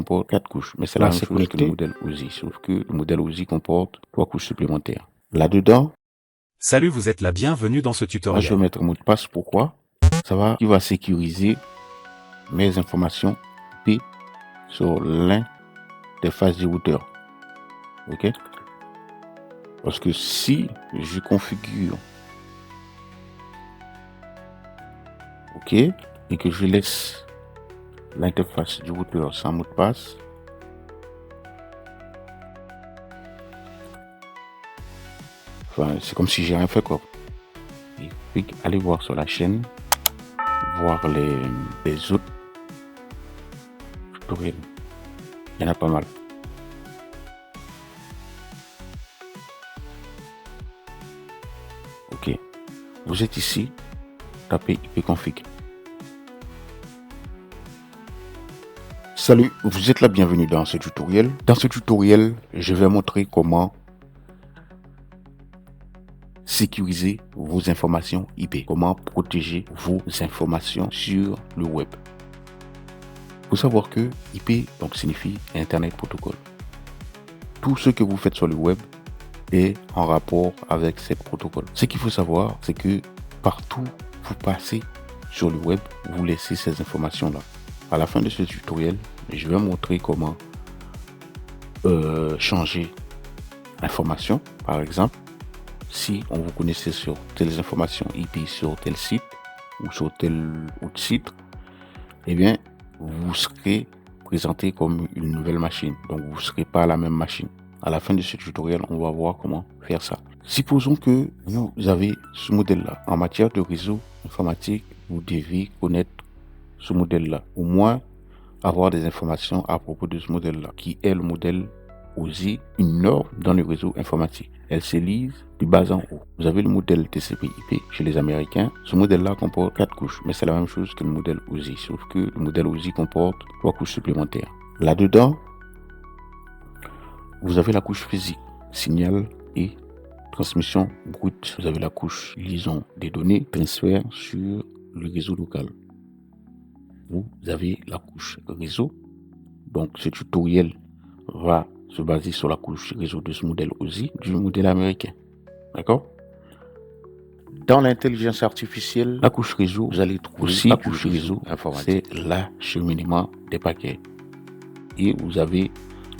comporte 4 couches, mais c'est la même chose que le modèle Uzi, sauf que le modèle Uzi comporte 3 couches supplémentaires. Là-dedans, salut, vous êtes la bienvenue dans ce là, tutoriel. je vais mettre un mot de passe. Pourquoi? Qui va sécuriser mes informations IP sur l'interface du routeur. Ok? Parce que si je configure, ok, et que je laisse l'interface du routeur sans mot de passe, enfin, c'est comme si j'ai rien fait, quoi. Et puis, allez voir sur la chaîne, voir les autres tutoriels. Il y en a pas mal. Ok. Vous êtes ici, tapez ipconfig. Salut, vous êtes la bienvenue dans ce tutoriel. Dans ce tutoriel, je vais montrer comment sécuriser vos informations IP, comment protéger vos informations sur le web. Il faut savoir que IP donc signifie Internet Protocol. Tout ce que vous faites sur le web est en rapport avec ce protocole. Ce qu'il faut savoir, c'est que partout où vous passez sur le web, vous laissez ces informations-là. À la fin de ce tutoriel, je vais montrer comment changer l'information. Par exemple, si on vous connaissait sur telles informations IP sur tel site ou sur tel autre site, eh bien, vous serez présenté comme une nouvelle machine. Donc, vous ne serez pas la même machine. À la fin de ce tutoriel, on va voir comment faire ça. Supposons que vous avez ce modèle-là. En matière de réseau informatique, vous devez connaître ce modèle-là. Au moins, avoir des informations à propos de ce modèle-là, qui est le modèle Uzi, une norme dans le réseau informatique. Elle se lise du bas en haut. Vous avez le modèle TCP/IP chez les Américains. Ce modèle-là comporte 4 couches, mais c'est la même chose que le modèle Uzi, sauf que le modèle Uzi comporte 3 couches supplémentaires. Là-dedans, vous avez la couche physique, signal et transmission brute. Vous avez la couche liaison des données, transfert sur le réseau local. Vous avez la couche réseau. Donc, ce tutoriel va se baser sur la couche réseau de ce modèle Uzi, du modèle américain. D'accord? Dans l'intelligence artificielle, la couche réseau, vous allez trouver aussi la couche réseau, c'est l'acheminement des paquets. Et vous avez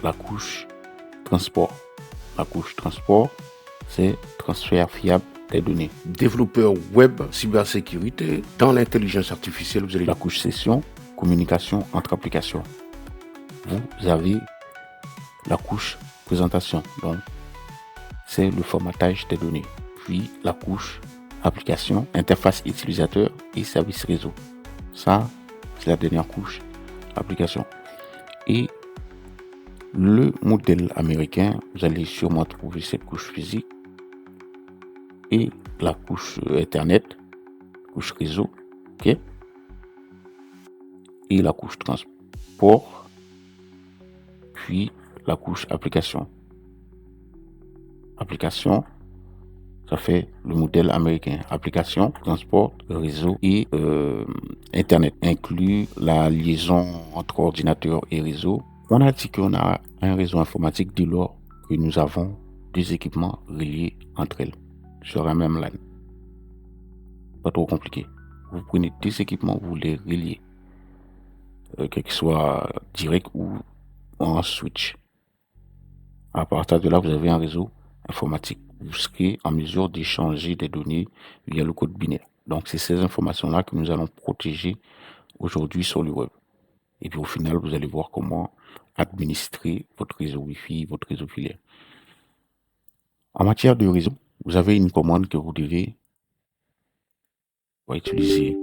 la couche transport. La couche transport, c'est transfert fiable des données. Développeur web, cybersécurité. Dans l'intelligence artificielle, vous avez la couche session, communication entre applications. Vous avez la couche présentation, donc c'est le formatage des données. Puis la couche application, interface utilisateur et service réseau. Ça, c'est la dernière couche, application. Et le modèle américain, vous allez sûrement trouver cette couche physique et la couche Internet, couche réseau, ok, et la couche transport, puis la couche application. Application, ça fait le modèle américain. Application, transport, réseau et Internet inclut la liaison entre ordinateur et réseau. On a dit qu'on a un réseau informatique dès lors que nous avons deux équipements reliés entre elles sur un même LAN. Pas trop compliqué. Vous prenez deux équipements, vous les reliez, quel que soit direct ou en switch. À partir de là, vous avez un réseau informatique. Vous serez en mesure d'échanger des données via le code binaire. Donc, c'est ces informations-là que nous allons protéger aujourd'hui sur le web. Et puis, au final, vous allez voir comment administrer votre réseau Wi-Fi, votre réseau filaire. En matière de réseau, vous avez une commande que vous devez utiliser.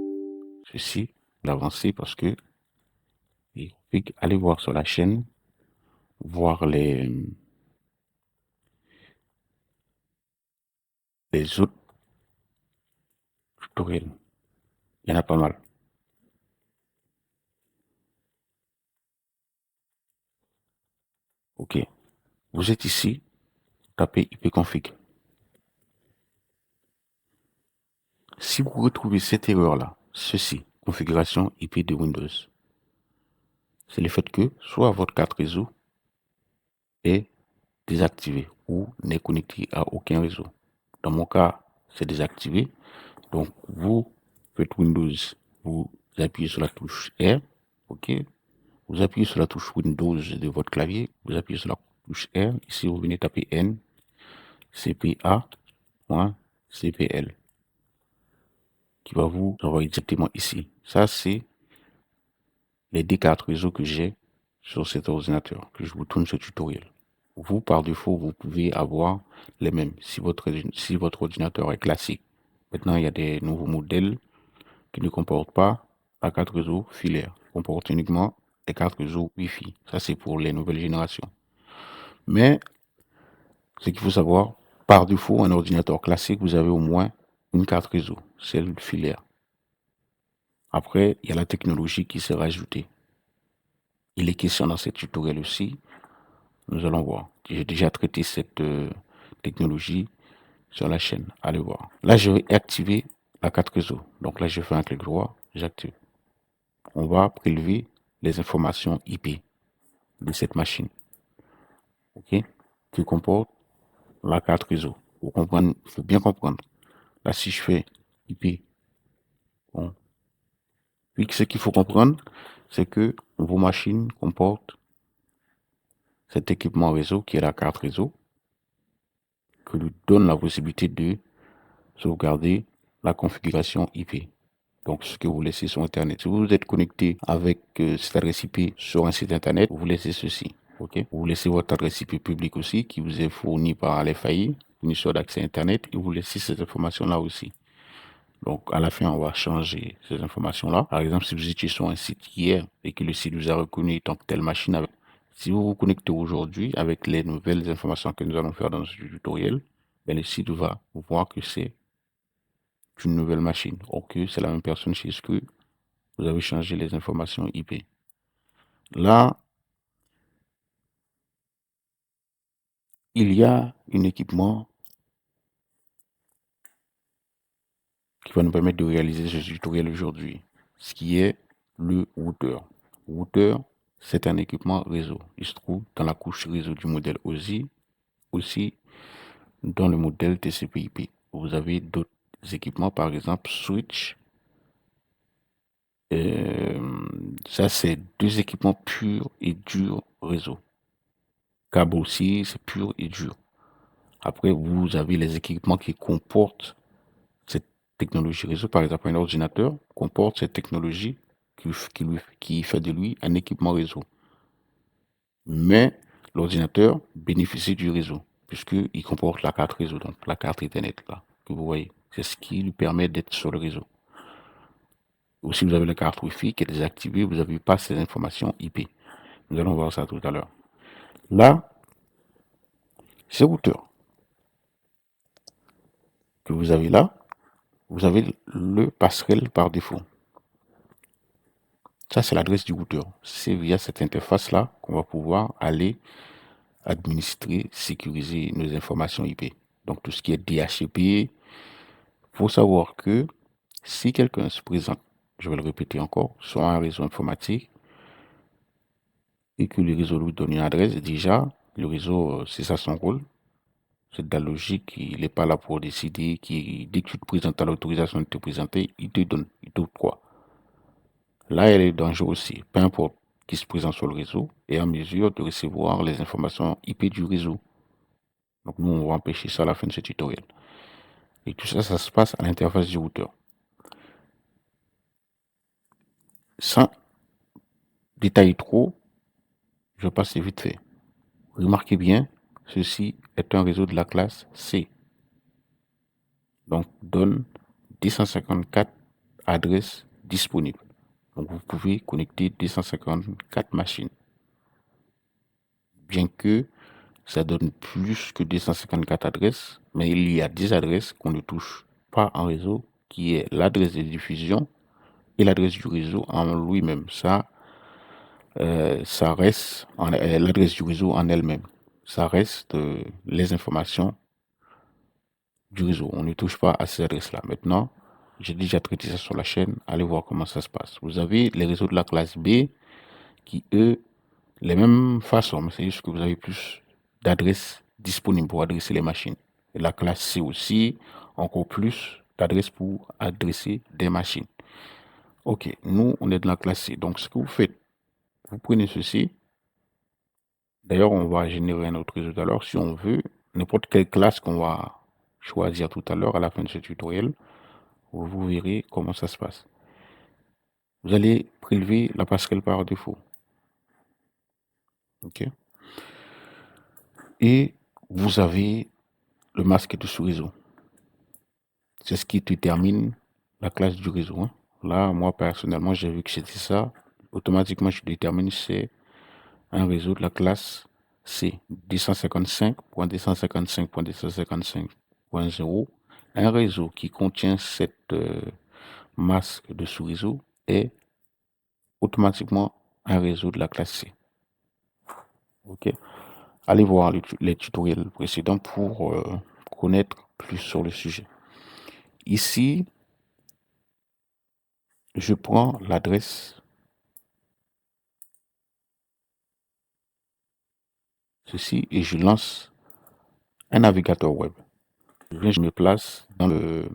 Ceci, l'avancer parce que allez voir sur la chaîne, voir les autres tutoriels. Il y en a pas mal. Ok. Vous êtes ici, tapez ipconfig. Si vous retrouvez cette erreur-là, ceci, configuration IP de Windows, c'est le fait que soit votre carte réseau est désactivée ou n'est connectée à aucun réseau. Dans mon cas, c'est désactivé. Donc, vous faites Windows, vous appuyez sur la touche R, ok. Vous appuyez sur la touche Windows de votre clavier, vous appuyez sur la touche R. Ici, vous venez taper N, CPA.cpl, qui va vous envoyer directement ici. Ça, c'est les 10 cartes réseau que j'ai sur cet ordinateur, que je vous tourne ce tutoriel. Vous, par défaut, vous pouvez avoir les mêmes si votre ordinateur est classique. Maintenant, il y a des nouveaux modèles qui ne comportent pas la carte réseau filaire, comportent uniquement les cartes réseau Wi-Fi. Ça, c'est pour les nouvelles générations. Mais, ce qu'il faut savoir, par défaut, un ordinateur classique, vous avez au moins une carte réseau, celle filaire. Après, il y a la technologie qui s'est rajoutée. Il est question dans ce tutoriel aussi. Nous allons voir. J'ai déjà traité cette technologie sur la chaîne. Allez voir. Là, je vais activer la carte réseau. Donc là, je fais un clic droit, j'active. On va prélever les informations IP de cette machine, ok, qui comporte la carte réseau. Pour comprendre, il faut bien comprendre. Là, si je fais IP, bon, puis ce qu'il faut comprendre, c'est que vos machines comportent cet équipement réseau qui est la carte réseau, qui lui donne la possibilité de sauvegarder la configuration IP. Donc, ce que vous laissez sur Internet. Si vous êtes connecté avec cette adresse IP sur un site Internet, vous laissez ceci. Ok. Vous laissez votre adresse IP publique aussi, qui vous est fournie par l'FAI, fournisseur d'accès Internet, et vous laissez ces informations-là aussi. Donc, à la fin, on va changer ces informations-là. Par exemple, si vous étiez sur un site hier et que le site vous a reconnu tant que telle machine, si vous vous connectez aujourd'hui avec les nouvelles informations que nous allons faire dans ce tutoriel, ben, le site va voir que c'est une nouvelle machine, ou que c'est la même personne chez ce que vous avez changé les informations IP. Là, il y a un équipement qui va nous permettre de réaliser ce tutoriel aujourd'hui, ce qui est le routeur. Routeur, c'est un équipement réseau. Il se trouve dans la couche réseau du modèle OSI, aussi dans le modèle TCP/IP. Vous avez d'autres équipements, par exemple switch. Ça, c'est deux équipements purs et durs réseau. Câble aussi, c'est pur et dur. Après, vous avez les équipements qui comportent cette technologie réseau. Par exemple, un ordinateur comporte cette technologie qui fait de lui un équipement réseau. Mais l'ordinateur bénéficie du réseau, puisqu'il comporte la carte réseau, donc la carte Ethernet là, que vous voyez. C'est ce qui lui permet d'être sur le réseau. Ou si vous avez la carte Wi-Fi qui est désactivée, vous n'avez pas ces informations IP. Nous allons voir ça tout à l'heure. Là, ces routeurs que vous avez là, vous avez le passerelle par défaut. Ça, c'est l'adresse du routeur. C'est via cette interface-là qu'on va pouvoir aller administrer, sécuriser nos informations IP. Donc, tout ce qui est DHCP, il faut savoir que si quelqu'un se présente, je vais le répéter encore, sur un réseau informatique et que le réseau lui donne une adresse, déjà, le réseau, c'est ça son rôle. C'est de la logique, il n'est pas là pour décider. Dès que tu te présentes à l'autorisation de te présenter, il te donne quoi. Là, elle est dangereuse aussi. Peu importe qui se présente sur le réseau est en mesure de recevoir les informations IP du réseau. Donc, nous, on va empêcher ça à la fin de ce tutoriel. Et tout ça, ça se passe à l'interface du routeur. Sans détailler trop, je passe vite fait. Remarquez bien, ceci est un réseau de la classe C. Donc, donne 254 adresses disponibles. Donc, vous pouvez connecter 254 machines. Bien que ça donne plus que 254 adresses, mais il y a 10 adresses qu'on ne touche pas en réseau, qui est l'adresse de diffusion et l'adresse du réseau en lui-même. Ça reste l'adresse du réseau en elle-même. Ça reste les informations du réseau. On ne touche pas à ces adresses-là. Maintenant, j'ai déjà traité ça sur la chaîne. Allez voir comment ça se passe. Vous avez les réseaux de la classe B qui, eux, les mêmes façons, mais c'est juste que vous avez plus d'adresses disponibles pour adresser les machines. Et la classe C aussi, encore plus d'adresses pour adresser des machines. Ok, nous, on est de la classe C. Donc, ce que vous faites, vous prenez ceci. D'ailleurs, on va générer un autre réseau tout à l'heure. Si on veut, n'importe quelle classe qu'on va choisir tout à l'heure à la fin de ce tutoriel, vous verrez comment ça se passe. Vous allez prélever la passerelle par défaut. Ok. Et vous avez le masque de sous-réseau. C'est ce qui détermine la classe du réseau. Hein. Là, moi, personnellement, j'ai vu que c'était ça. Automatiquement, je détermine c'est un réseau de la classe C, 255.255.255.0. Un réseau qui contient cette masque de sous-réseau est automatiquement un réseau de la classe C. Ok. Allez voir les tutoriels précédents pour connaître plus sur le sujet. Ici, je prends l'adresse ceci et je lance un navigateur web. Je me place dans le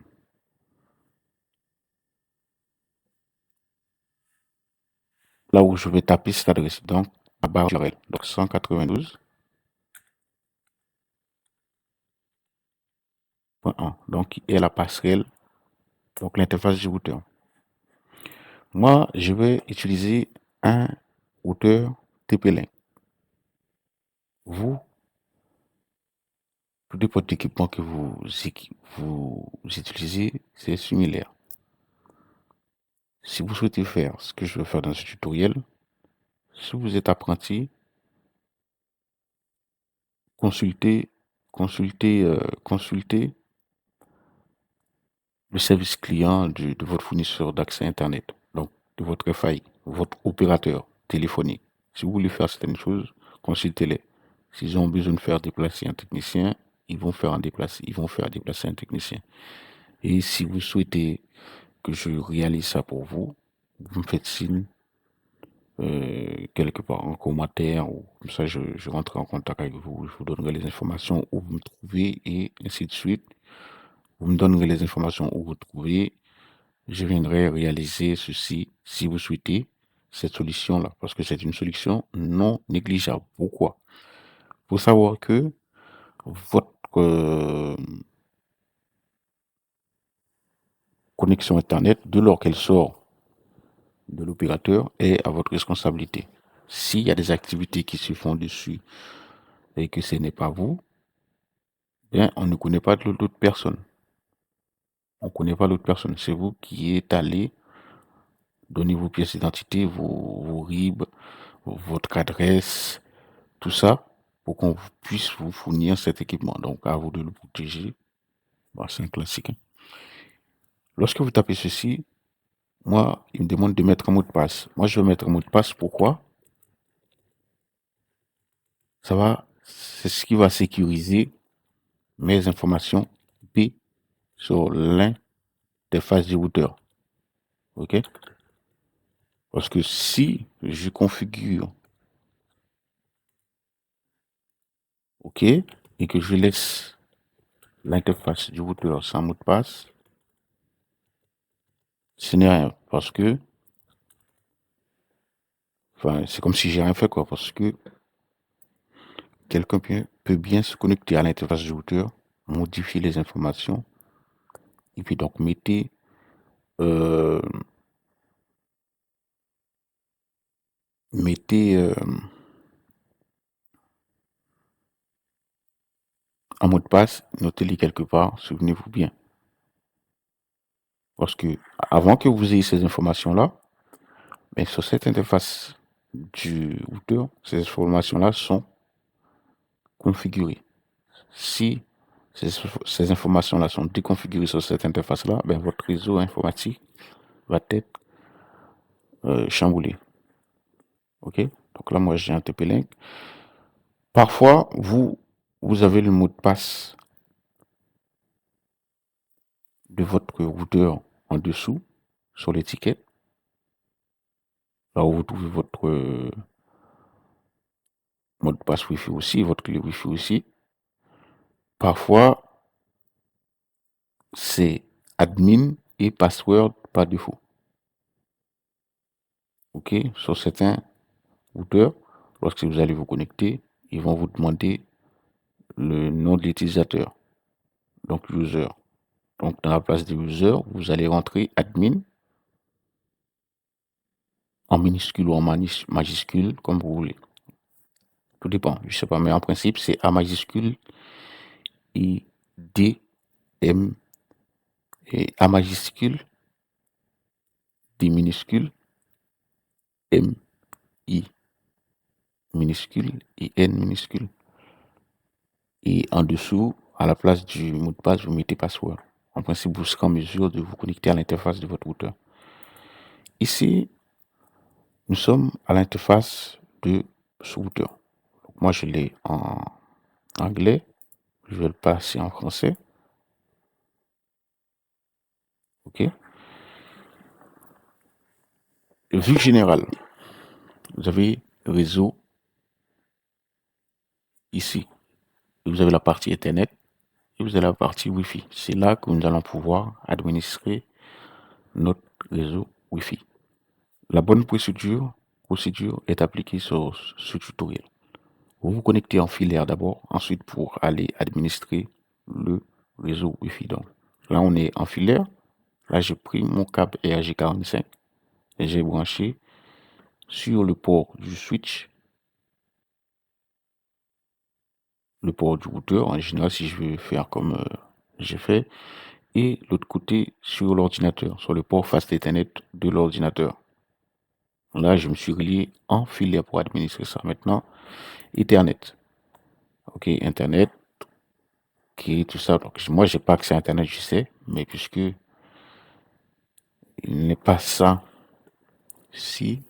là où je vais taper cette adresse, donc la barre URL, donc 192.1, donc et la passerelle, donc l'interface du routeur. Moi, je vais utiliser un routeur TP-Link. Vous, tout dépend de l'équipement que vous utilisez, c'est similaire. Si vous souhaitez faire ce que je vais faire dans ce tutoriel, si vous êtes apprenti, consultez le service client de votre fournisseur d'accès Internet, donc de votre FAI, votre opérateur téléphonique. Si vous voulez faire certaines choses, consultez-les. S'ils ont besoin de faire déplacer un technicien, ils vont faire déplacer un technicien. Et si vous souhaitez que je réalise ça pour vous, vous me faites signe quelque part en commentaire, ou comme ça je rentrerai en contact avec vous, je vous donnerai les informations où vous me trouvez et ainsi de suite. Vous me donnerez les informations où vous trouvez. Je viendrai réaliser ceci si vous souhaitez cette solution-là, parce que c'est une solution non négligeable. Pourquoi? Il faut savoir que votre connexion Internet, de lors qu'elle sort de l'opérateur, est à votre responsabilité. S'il y a des activités qui se font dessus et que ce n'est pas vous, bien, on ne connaît pas l'autre personne. On ne connaît pas l'autre personne. C'est vous qui êtes allé donner vos pièces d'identité, vos RIB, votre adresse, tout ça, pour qu'on puisse vous fournir cet équipement. Donc, à vous de le protéger. Bah, c'est un classique. Hein. Lorsque vous tapez ceci, moi, il me demande de mettre un mot de passe. Moi, je vais mettre un mot de passe. Pourquoi? C'est ce qui va sécuriser mes informations IP sur l'interface du routeur. OK? Parce que si je configure OK et que je laisse l'interface du routeur sans mot de passe, ce n'est rien. Parce que c'est comme si j'ai rien fait, quoi. Parce que quelqu'un peut bien se connecter à l'interface du routeur, modifier les informations, et puis donc mettez un mot de passe, notez-le quelque part, souvenez-vous bien. Parce que avant que vous ayez ces informations-là, mais sur cette interface du routeur, ces informations-là sont configurées. Si ces informations-là sont déconfigurées sur cette interface-là, ben votre réseau informatique va être chamboulé. OK? Donc là, moi, j'ai un TP-Link. Parfois, vous avez le mot de passe de votre routeur en dessous, sur l'étiquette. là où vous trouvez votre mot de passe Wi-Fi aussi, votre clé Wi-Fi aussi. Parfois, c'est admin et password par défaut. OK? Sur certains routeurs, lorsque vous allez vous connecter, ils vont vous demander le nom de l'utilisateur, donc user. Donc, dans la place de user, vous allez rentrer admin en minuscule ou en majuscule, comme vous voulez. Tout dépend, je sais pas, mais en principe, c'est A majuscule et D, M, et A majuscule, D minuscule, M, I minuscule et N minuscule. Et en dessous, à la place du mot de passe, vous mettez password. En principe, vous serez en mesure de vous connecter à l'interface de votre routeur. Ici, nous sommes à l'interface de ce routeur. Donc, moi, je l'ai en anglais. Je vais le passer en français. OK. Vue générale. Vous avez réseau ici. Vous avez la partie Ethernet et vous avez la partie Wi-Fi. C'est là que nous allons pouvoir administrer notre réseau Wi-Fi. La bonne procédure est appliquée sur ce tutoriel. Vous vous connectez en filaire d'abord, ensuite pour aller administrer le réseau Wi-Fi. Donc là, on est en filaire. Là, j'ai pris mon câble RJ45 et j'ai branché sur le port du switch, le port du routeur. En général, si je veux faire comme j'ai fait, et l'autre côté sur l'ordinateur, sur le port Fast Ethernet de l'ordinateur. Là, je me suis relié en filaire pour administrer ça. Maintenant, Ethernet. OK, Internet, qui tout ça. Donc, moi, j'ai pas accès à Internet, je sais, mais puisque il n'est pas ça. Si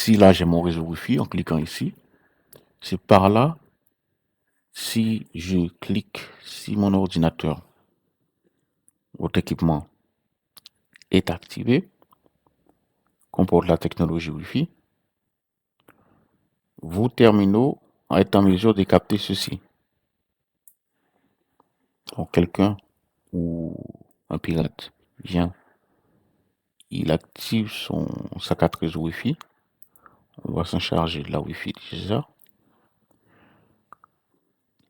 là, j'ai mon réseau Wi-Fi en cliquant ici, c'est par là. Si je clique, si mon ordinateur, votre équipement est activé, comporte la technologie Wi-Fi, vos terminaux vont être en mesure de capter ceci. Donc, quelqu'un ou un pirate vient, il active sa carte réseau Wi-Fi. On va s'en charger de la Wi-Fi déjà.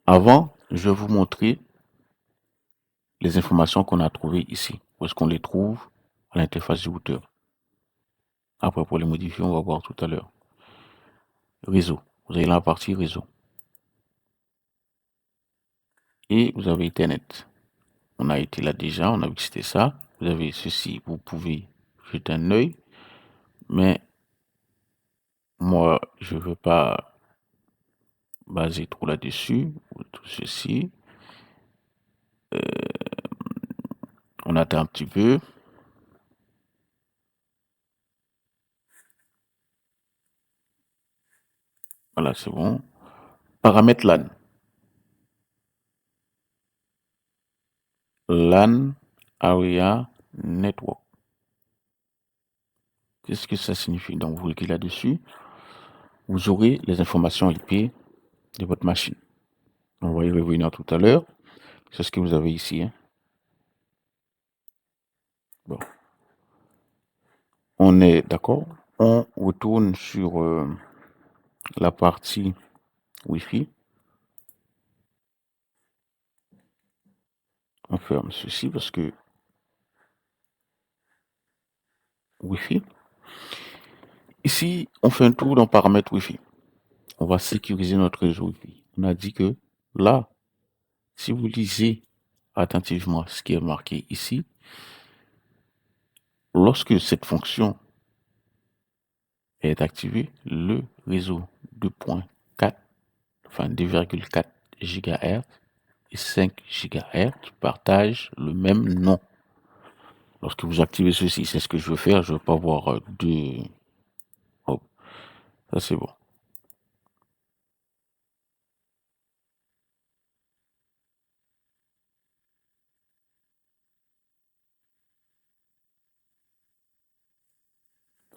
Avant, je vais vous montrer les informations qu'on a trouvées ici. Où est-ce qu'on les trouve? À l'interface du routeur. Après, pour les modifier, on va voir tout à l'heure. Réseau. Vous avez la partie réseau. Et vous avez Ethernet. On a été là déjà, on a visité ça. Vous avez ceci, vous pouvez jeter un œil. Mais moi, je ne veux pas baser trop là-dessus. Tout ceci. On attend un petit peu. Voilà, c'est bon. Paramètres LAN. LAN Area Network. Qu'est-ce que ça signifie? Donc, vous cliquez là-dessus. Vous aurez les informations IP de votre machine. On va y revenir tout à l'heure. C'est ce que vous avez ici. Hein. Bon. On est d'accord. On retourne sur la partie Wi-Fi. On ferme ceci parce que Wi-Fi. Ici, on fait un tour dans paramètres Wi-Fi. On va sécuriser notre réseau Wi-Fi. On a dit que là, si vous lisez attentivement ce qui est marqué ici, lorsque cette fonction est activée, le réseau 2.4, enfin 2,4 GHz et 5 GHz partagent le même nom. Lorsque vous activez ceci, c'est ce que je veux faire. Je ne veux pas voir deux. Hop, ça c'est bon.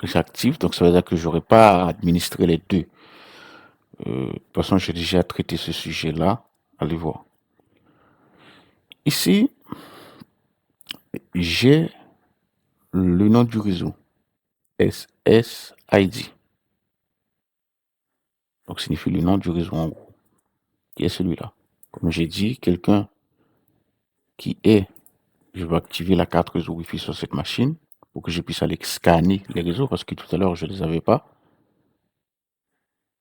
j'active, donc ça veut dire que j'aurais pas à administrer les deux. De toute façon, j'ai déjà traité ce sujet-là. Allez voir. Ici, j'ai le nom du réseau. SSID. Donc, signifie le nom du réseau en gros. Qui est celui-là. Comme j'ai dit, quelqu'un qui est, je vais activer la carte réseau Wi-Fi sur cette machine pour que je puisse aller scanner les réseaux parce que tout à l'heure, je ne les avais pas.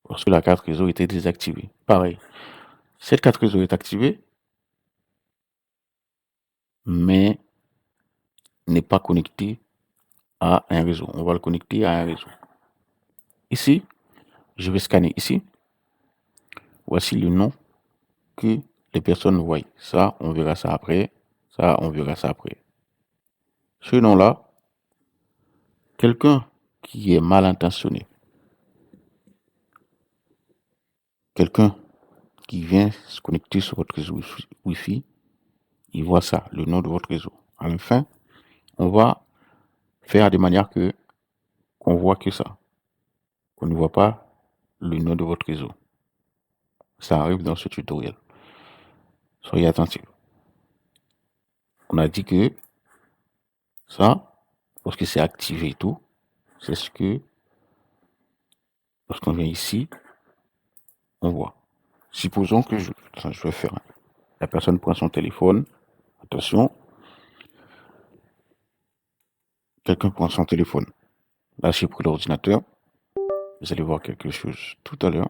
Parce que la carte réseau était désactivée. Pareil. Cette carte réseau est activée, mais n'est pas connectée à un réseau. On va le connecter à un réseau. Ici, je vais scanner ici. Voici le nom que les personnes voient. Ça, on verra ça après. Ça, on verra ça après. Ce nom-là, quelqu'un qui est mal intentionné, quelqu'un qui vient se connecter sur votre réseau Wi-Fi, il voit ça, le nom de votre réseau. À la fin, on va faire de manière que qu'on voit que ça, qu'on ne voit pas le nom de votre réseau. Ça arrive dans ce tutoriel. Soyez attentifs. On a dit que ça, lorsque c'est activé et tout, c'est ce que, lorsqu'on vient ici, on voit. Supposons que je vais faire. La personne prend son téléphone. Attention. Quelqu'un prend son téléphone. Là, j'ai pris l'ordinateur. Vous allez voir quelque chose tout à l'heure.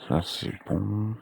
Ça, c'est bon.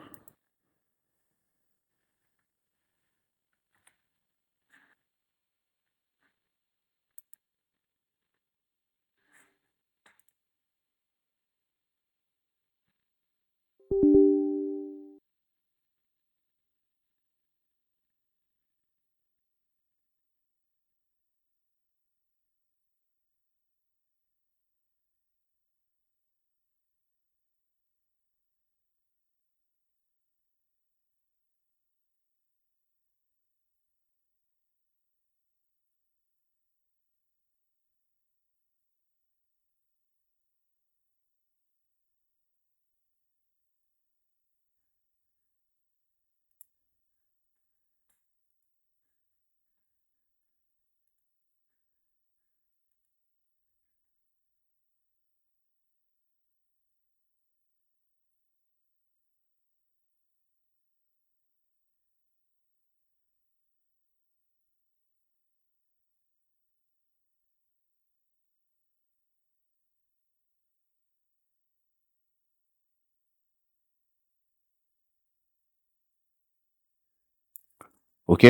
OK?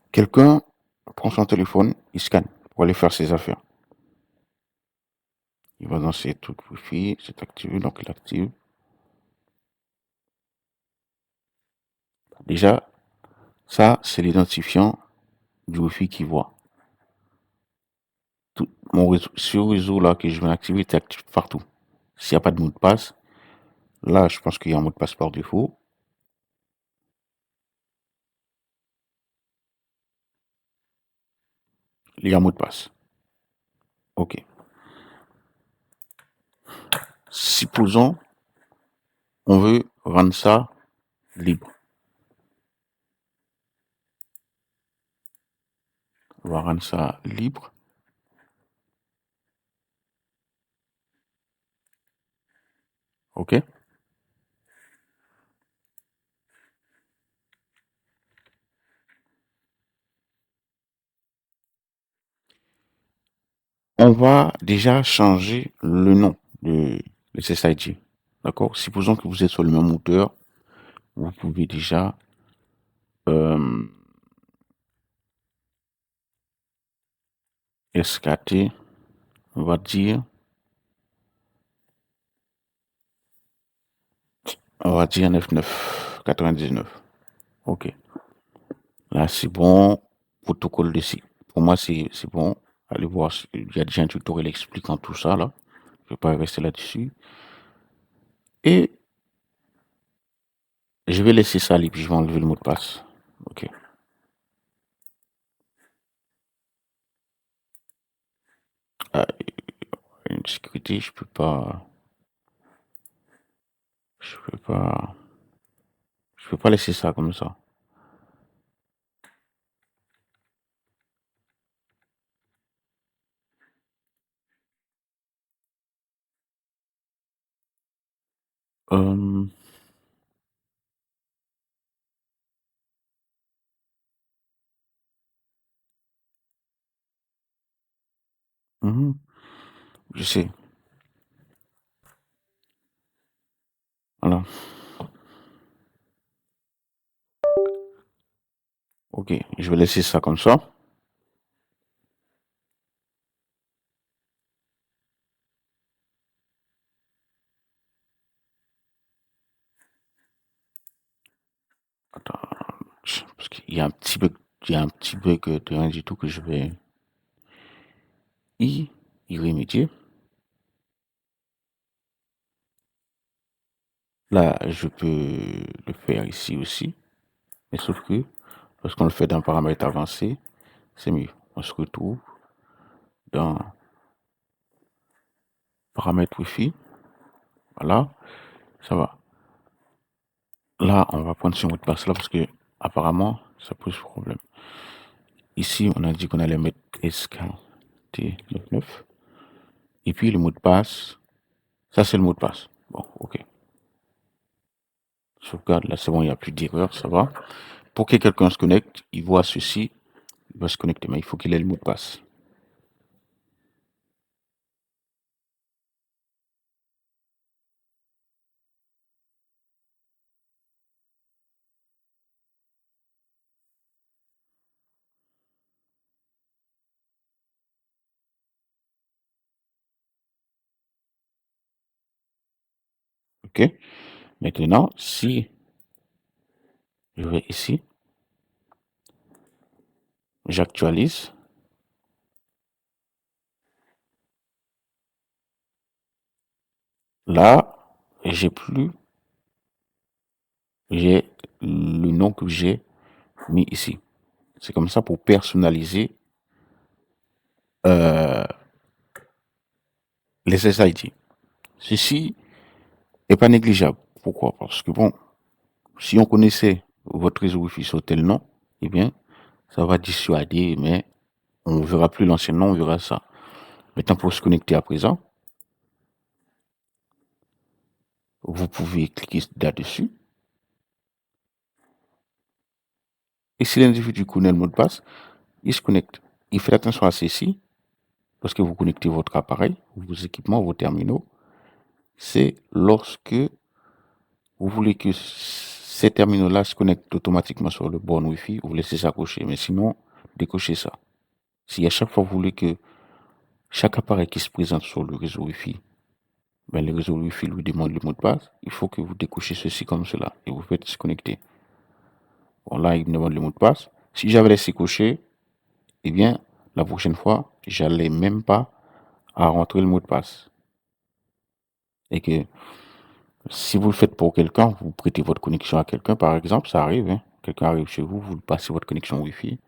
Quelqu'un prend son téléphone, il scanne pour aller faire ses affaires. Il va dans ses trucs Wi-Fi, c'est activé, donc il active. Déjà, ça, c'est l'identifiant du Wi-Fi qu'il voit. Tout mon réseau, ce réseau-là que je vais activer est actif partout. S'il n'y a pas de mot de passe, là, je pense qu'il y a un mot de passe par défaut. Il y a un mot de passe. OK. Supposons, on veut rendre ça libre. On va rendre ça libre. OK? On va déjà changer le nom de SSID. D'accord? Supposons que vous êtes sur le même moteur. Vous pouvez déjà SKT, on va dire 9999. OK. Là, c'est bon. Protocole de site. Pour moi, c'est bon. Allez voir. Il y a déjà un tutoriel expliquant tout ça, là. Je ne vais pas rester là-dessus. Et Je vais laisser ça libre, je vais enlever le mot de passe. Ok. Ah, une sécurité, je peux pas laisser ça comme ça. Euh, mhm, je sais. Voilà. Ok, je vais laisser ça comme ça. Attends, parce qu'il y a un petit bug, de rien du tout que je vais y remédier. Là, je peux le faire ici aussi, mais sauf que lorsqu'on le fait dans paramètres avancés, c'est mieux. On se retrouve dans paramètres Wi-Fi. Voilà, ça va. Là, on va prendre ce mot de passe là parce que apparemment, ça pose problème. Ici, on a dit qu'on allait mettre SKT99. Et puis le mot de passe, ça c'est le mot de passe. Bon, ok. Sauvegarde, là c'est bon, il n'y a plus d'erreur, ça va. Pour que quelqu'un se connecte, il voit ceci, il va se connecter, mais il faut qu'il ait le mot de passe. Ok. Maintenant, si je vais ici, j'actualise. Là, j'ai le nom que j'ai mis ici. C'est comme ça pour personnaliser les SSID. Ceci n'est pas négligeable. Pourquoi? Parce que bon, si on connaissait votre réseau Wi-Fi sur tel nom, eh bien, ça va dissuader, mais on ne verra plus l'ancien nom, on verra ça. Maintenant, pour se connecter à présent, vous pouvez cliquer là-dessus. Et si l'individu connaît le mot de passe, il se connecte. Il fait attention à ceci, parce que vous connectez votre appareil, vos équipements, vos terminaux. C'est lorsque vous voulez que ces terminaux-là se connectent automatiquement sur le borne Wi-Fi, vous laissez ça cocher. Mais sinon, décochez ça. Si à chaque fois vous voulez que chaque appareil qui se présente sur le réseau Wi-Fi, ben, le réseau Wi-Fi lui demande le mot de passe, il faut que vous décochez ceci comme cela et vous faites se connecter. Bon, là, il me demande le mot de passe. Si j'avais laissé cocher, eh bien, la prochaine fois, j'allais même pas à rentrer le mot de passe. Et que si vous le faites pour quelqu'un, vous prêtez votre connexion à quelqu'un, par exemple, ça arrive, hein. Quelqu'un arrive chez vous, vous passez votre connexion Wi-Fi.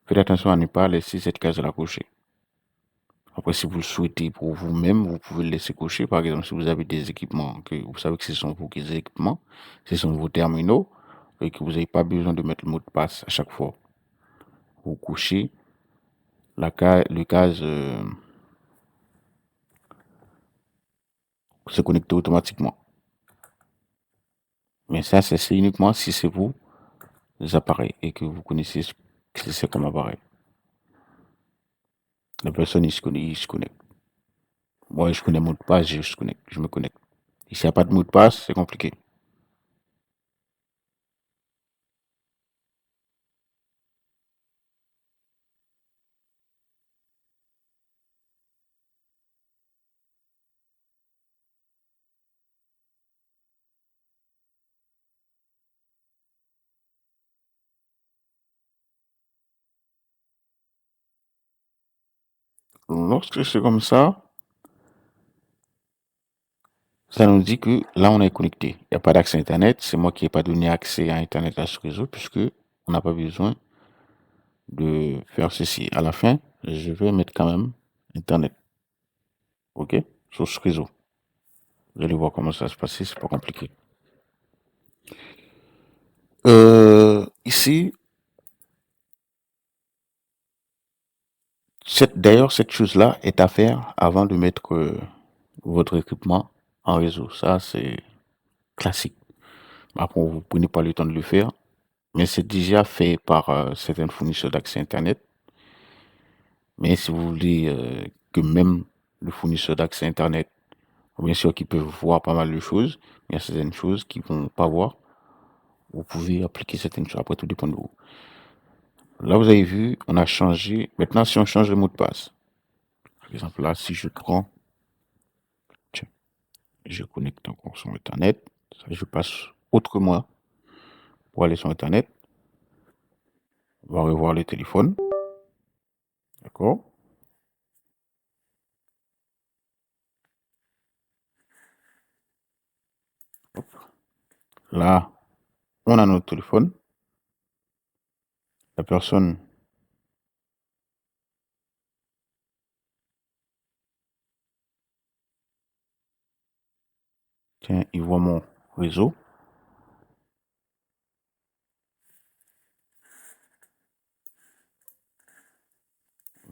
Faites attention à ne pas laisser cette case-là cocher. Après, si vous le souhaitez pour vous-même, vous pouvez le laisser cocher. Par exemple, si vous avez des équipements, que vous savez que ce sont vos équipements, ce sont vos terminaux, et que vous n'avez pas besoin de mettre le mot de passe à chaque fois. Vous cochez le case se connecter automatiquement. Mais ça, c'est uniquement si c'est vos appareils et que vous connaissez ce que c'est comme appareil. La personne, il se connecte. Moi, je connais le mot de passe, je me connecte. Et s'il n'y a pas de mot de passe, c'est compliqué. Lorsque c'est comme ça ça nous dit que là, on est connecté. Il n'y a pas d'accès Internet. C'est moi qui n'ai pas donné accès à Internet à ce réseau puisque on n'a pas besoin de faire ceci. À la fin, je vais mettre quand même Internet. OK? Sur ce réseau. Vous allez voir comment ça va se passer. C'est pas compliqué. Ici, d'ailleurs, cette chose-là est à faire avant de mettre votre équipement en réseau. Ça, c'est classique. Après, vous ne prenez pas le temps de le faire, mais c'est déjà fait par certains fournisseurs d'accès Internet. Mais si vous voulez que même le fournisseur d'accès Internet, bien sûr qu'ils peuvent voir pas mal de choses, il y a certaines choses qu'ils ne vont pas voir. Vous pouvez appliquer certaines choses. Après, tout dépend de vous. Là, vous avez vu, on a changé. Maintenant, si on change le mot de passe, par exemple, là, si je prends, tiens, je connecte encore sur Internet, je passe autrement pour aller sur Internet. On va revoir le téléphone. D'accord? Là, on a notre téléphone. La personne tiens, il voit mon réseau.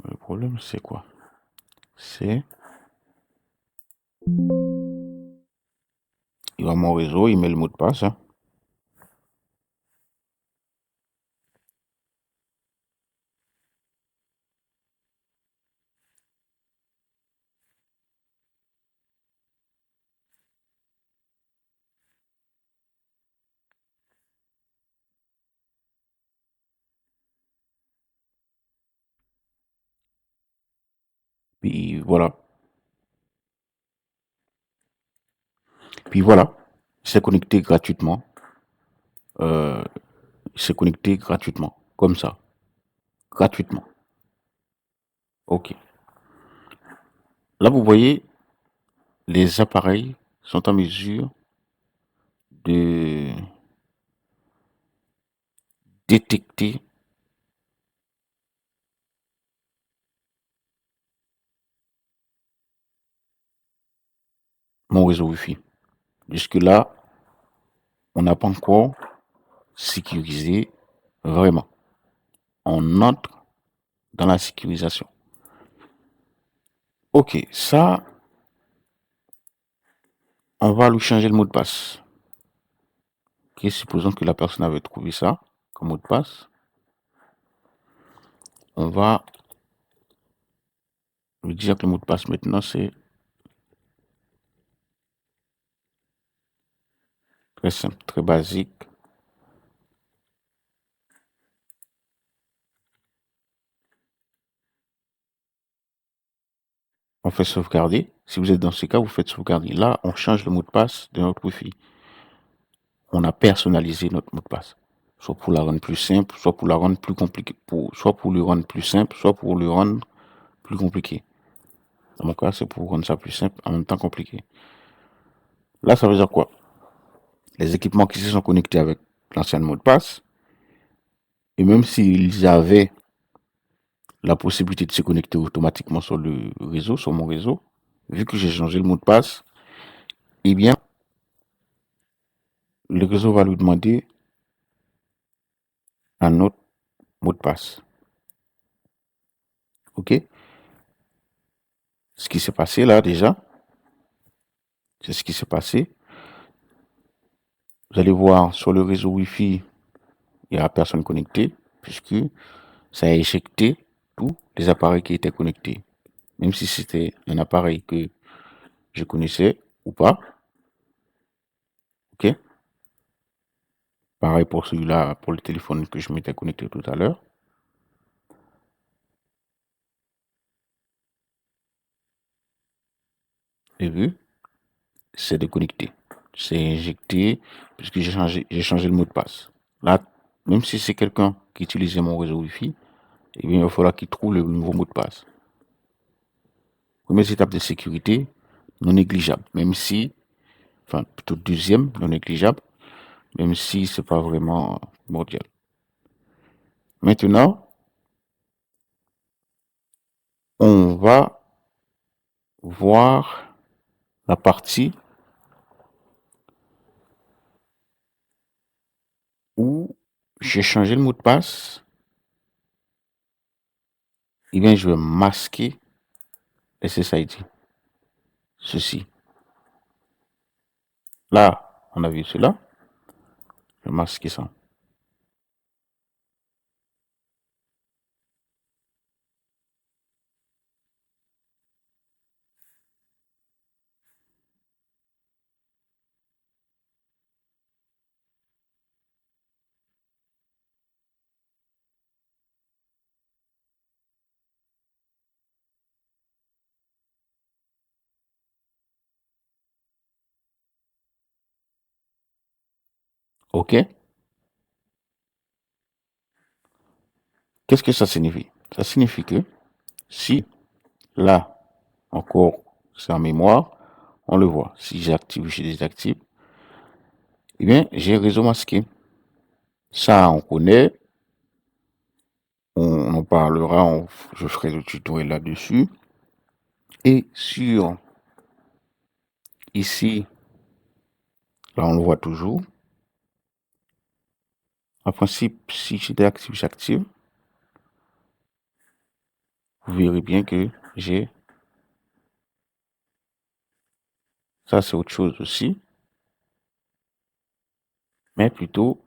Le problème, c'est quoi? C'est il voit mon réseau, il met le mot de passe. Hein. Puis voilà. Puis voilà. Il s'est connecté gratuitement. Il s'est connecté gratuitement. Comme ça. Gratuitement. OK. Là, vous voyez, les appareils sont en mesure de détecter mon réseau Wi-Fi. Jusque-là, on n'a pas encore sécurisé vraiment. On entre dans la sécurisation. OK, ça, on va lui changer le mot de passe. OK, supposons que la personne avait trouvé ça comme mot de passe. On va lui dire que le mot de passe maintenant, c'est très simple, très basique. On fait sauvegarder. Si vous êtes dans ce cas, vous faites sauvegarder. Là, on change le mot de passe de notre Wi-Fi. On a personnalisé notre mot de passe. Soit pour la rendre plus simple, soit pour la rendre plus compliquée. Soit pour le rendre plus simple, soit pour le rendre plus compliqué. Dans mon cas, c'est pour rendre ça plus simple, en même temps compliqué. Là, ça veut dire quoi? Les équipements qui se sont connectés avec l'ancien mot de passe, et même s'ils avaient la possibilité de se connecter automatiquement sur le réseau, sur mon réseau, vu que j'ai changé le mot de passe, eh bien, le réseau va lui demander un autre mot de passe. OK? Ce qui s'est passé là déjà, c'est ce qui s'est passé. Vous allez voir sur le réseau Wi-Fi, il n'y a personne connecté, puisque ça a éjecté tous les appareils qui étaient connectés. Même si c'était un appareil que je connaissais ou pas. OK? Pareil pour celui-là, pour le téléphone que je m'étais connecté tout à l'heure. Et vu, c'est déconnecté. C'est injecté puisque j'ai changé le mot de passe. Là, même si c'est quelqu'un qui utilisait mon réseau Wi-Fi, eh bien, il va falloir qu'il trouve le nouveau mot de passe. Première étape de sécurité, non négligeable. Même si enfin plutôt deuxième, non négligeable, même si c'est pas vraiment primordial. Maintenant, on va voir la partie où j'ai changé le mot de passe. Eh bien, je vais masquer SSID. Ceci. Là, on a vu cela. Je vais masquer ça. OK? Qu'est-ce que ça signifie? Ça signifie que si là, encore, c'est en mémoire, on le voit. Si j'active ou je désactive, eh bien, j'ai réseau masqué. Ça, on connaît. On en parlera, je ferai le tutoriel là-dessus. Et sur ici, là, on le voit toujours. En principe, si je désactive, j'active. Vous verrez bien que j'ai... Ça, c'est autre chose aussi. Mais plutôt,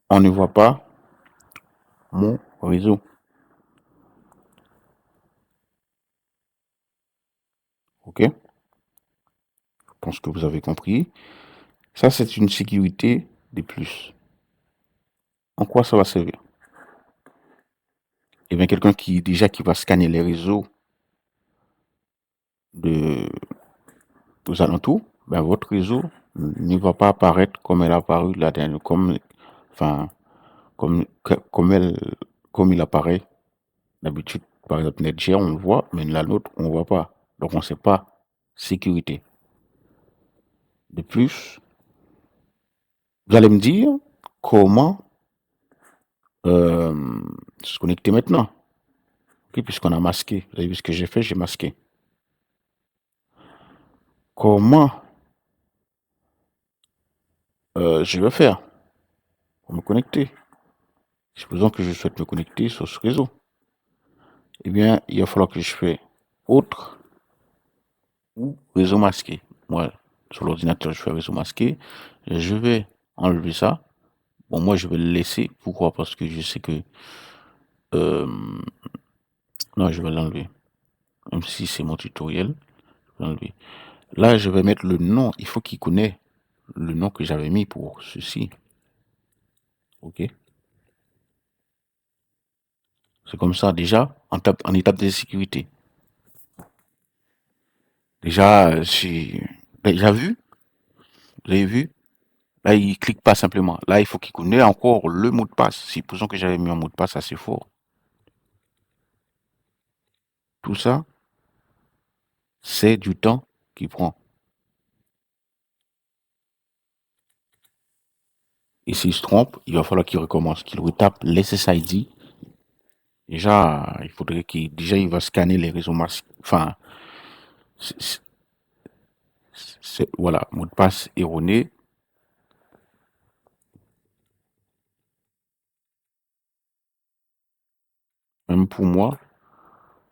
on ne voit pas mon réseau. OK? Je pense que vous avez compris. Ça, c'est une sécurité de plus. En quoi ça va servir? Eh bien, quelqu'un qui va scanner les réseaux aux alentours, ben, votre réseau ne va pas apparaître comme elle a apparu là, enfin, comme il apparaît d'habitude. Par exemple, NetGear, on le voit, mais la nôtre, on ne voit pas. Donc, on ne sait pas sécurité. De plus, vous allez me dire comment se connecter maintenant. Okay, puisqu'on a masqué. Vous avez vu ce que j'ai fait? J'ai masqué. Comment je vais faire pour me connecter? Supposons que je souhaite me connecter sur ce réseau. Eh bien, il va falloir que je fasse autre ou réseau masqué. Moi, sur l'ordinateur, je fais réseau masqué. Je vais enlever ça. Bon, moi, je vais le laisser. Pourquoi? Parce que je sais que... non, je vais l'enlever. Même si c'est mon tutoriel, je vais l'enlever. Là, je vais mettre le nom. Il faut qu'il connaisse le nom que j'avais mis pour ceci. OK? C'est comme ça, déjà, en étape de sécurité. Déjà, j'ai déjà vu, vous avez vu, là, il clique pas simplement. Là, il faut qu'il connaisse encore le mot de passe. Supposons que j'avais mis un mot de passe assez fort. Tout ça, c'est du temps qu'il prend. Et s'il se trompe, il va falloir qu'il recommence, qu'il retape l'SSID. Déjà, il faudrait il va scanner les réseaux masqués. Enfin, voilà, mot de passe erroné. Même pour moi,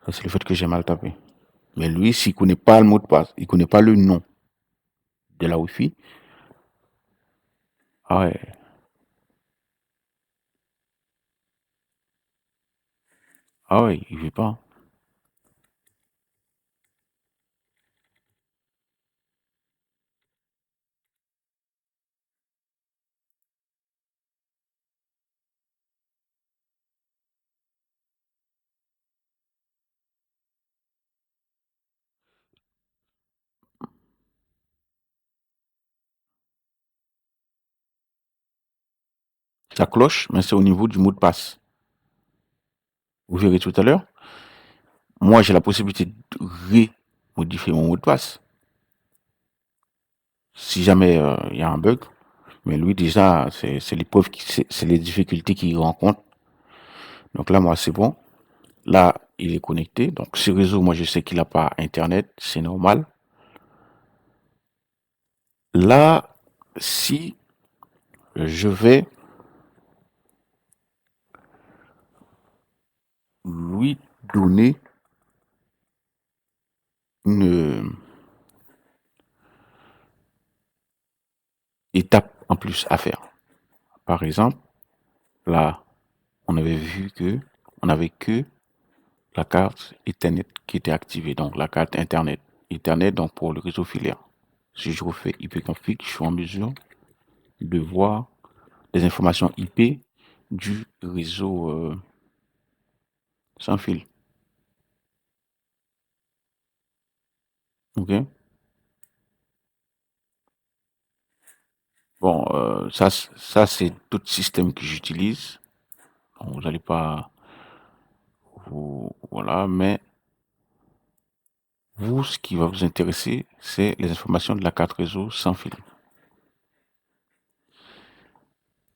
ça c'est le fait que j'ai mal tapé. Mais lui, s'il connaît pas le mot de passe, il connaît pas le nom de la Wi-Fi, ah ouais, ah ouais, il veut pas. Ça cloche, mais c'est au niveau du mot de passe. Vous verrez tout à l'heure. Moi, j'ai la possibilité de modifier mon mot de passe. Si jamais il y a un bug, mais lui déjà, c'est l'épreuve, c'est les difficultés qu'il rencontre. Donc là, moi, c'est bon. Là, il est connecté. Donc ce réseau, moi, je sais qu'il n'a pas Internet, c'est normal. Là, si je vais lui donner une étape en plus à faire. Par exemple, là, on avait vu que on n'avait que la carte Ethernet qui était activée, donc la carte Internet. Ethernet, donc pour le réseau filaire. Si je refais ipconfig, je suis en mesure de voir les informations IP du réseau sans fil. Ok. Bon, ça c'est d'autres systèmes que j'utilise. Vous n'allez pas voilà, mais vous, ce qui va vous intéresser, c'est les informations de la carte réseau sans fil.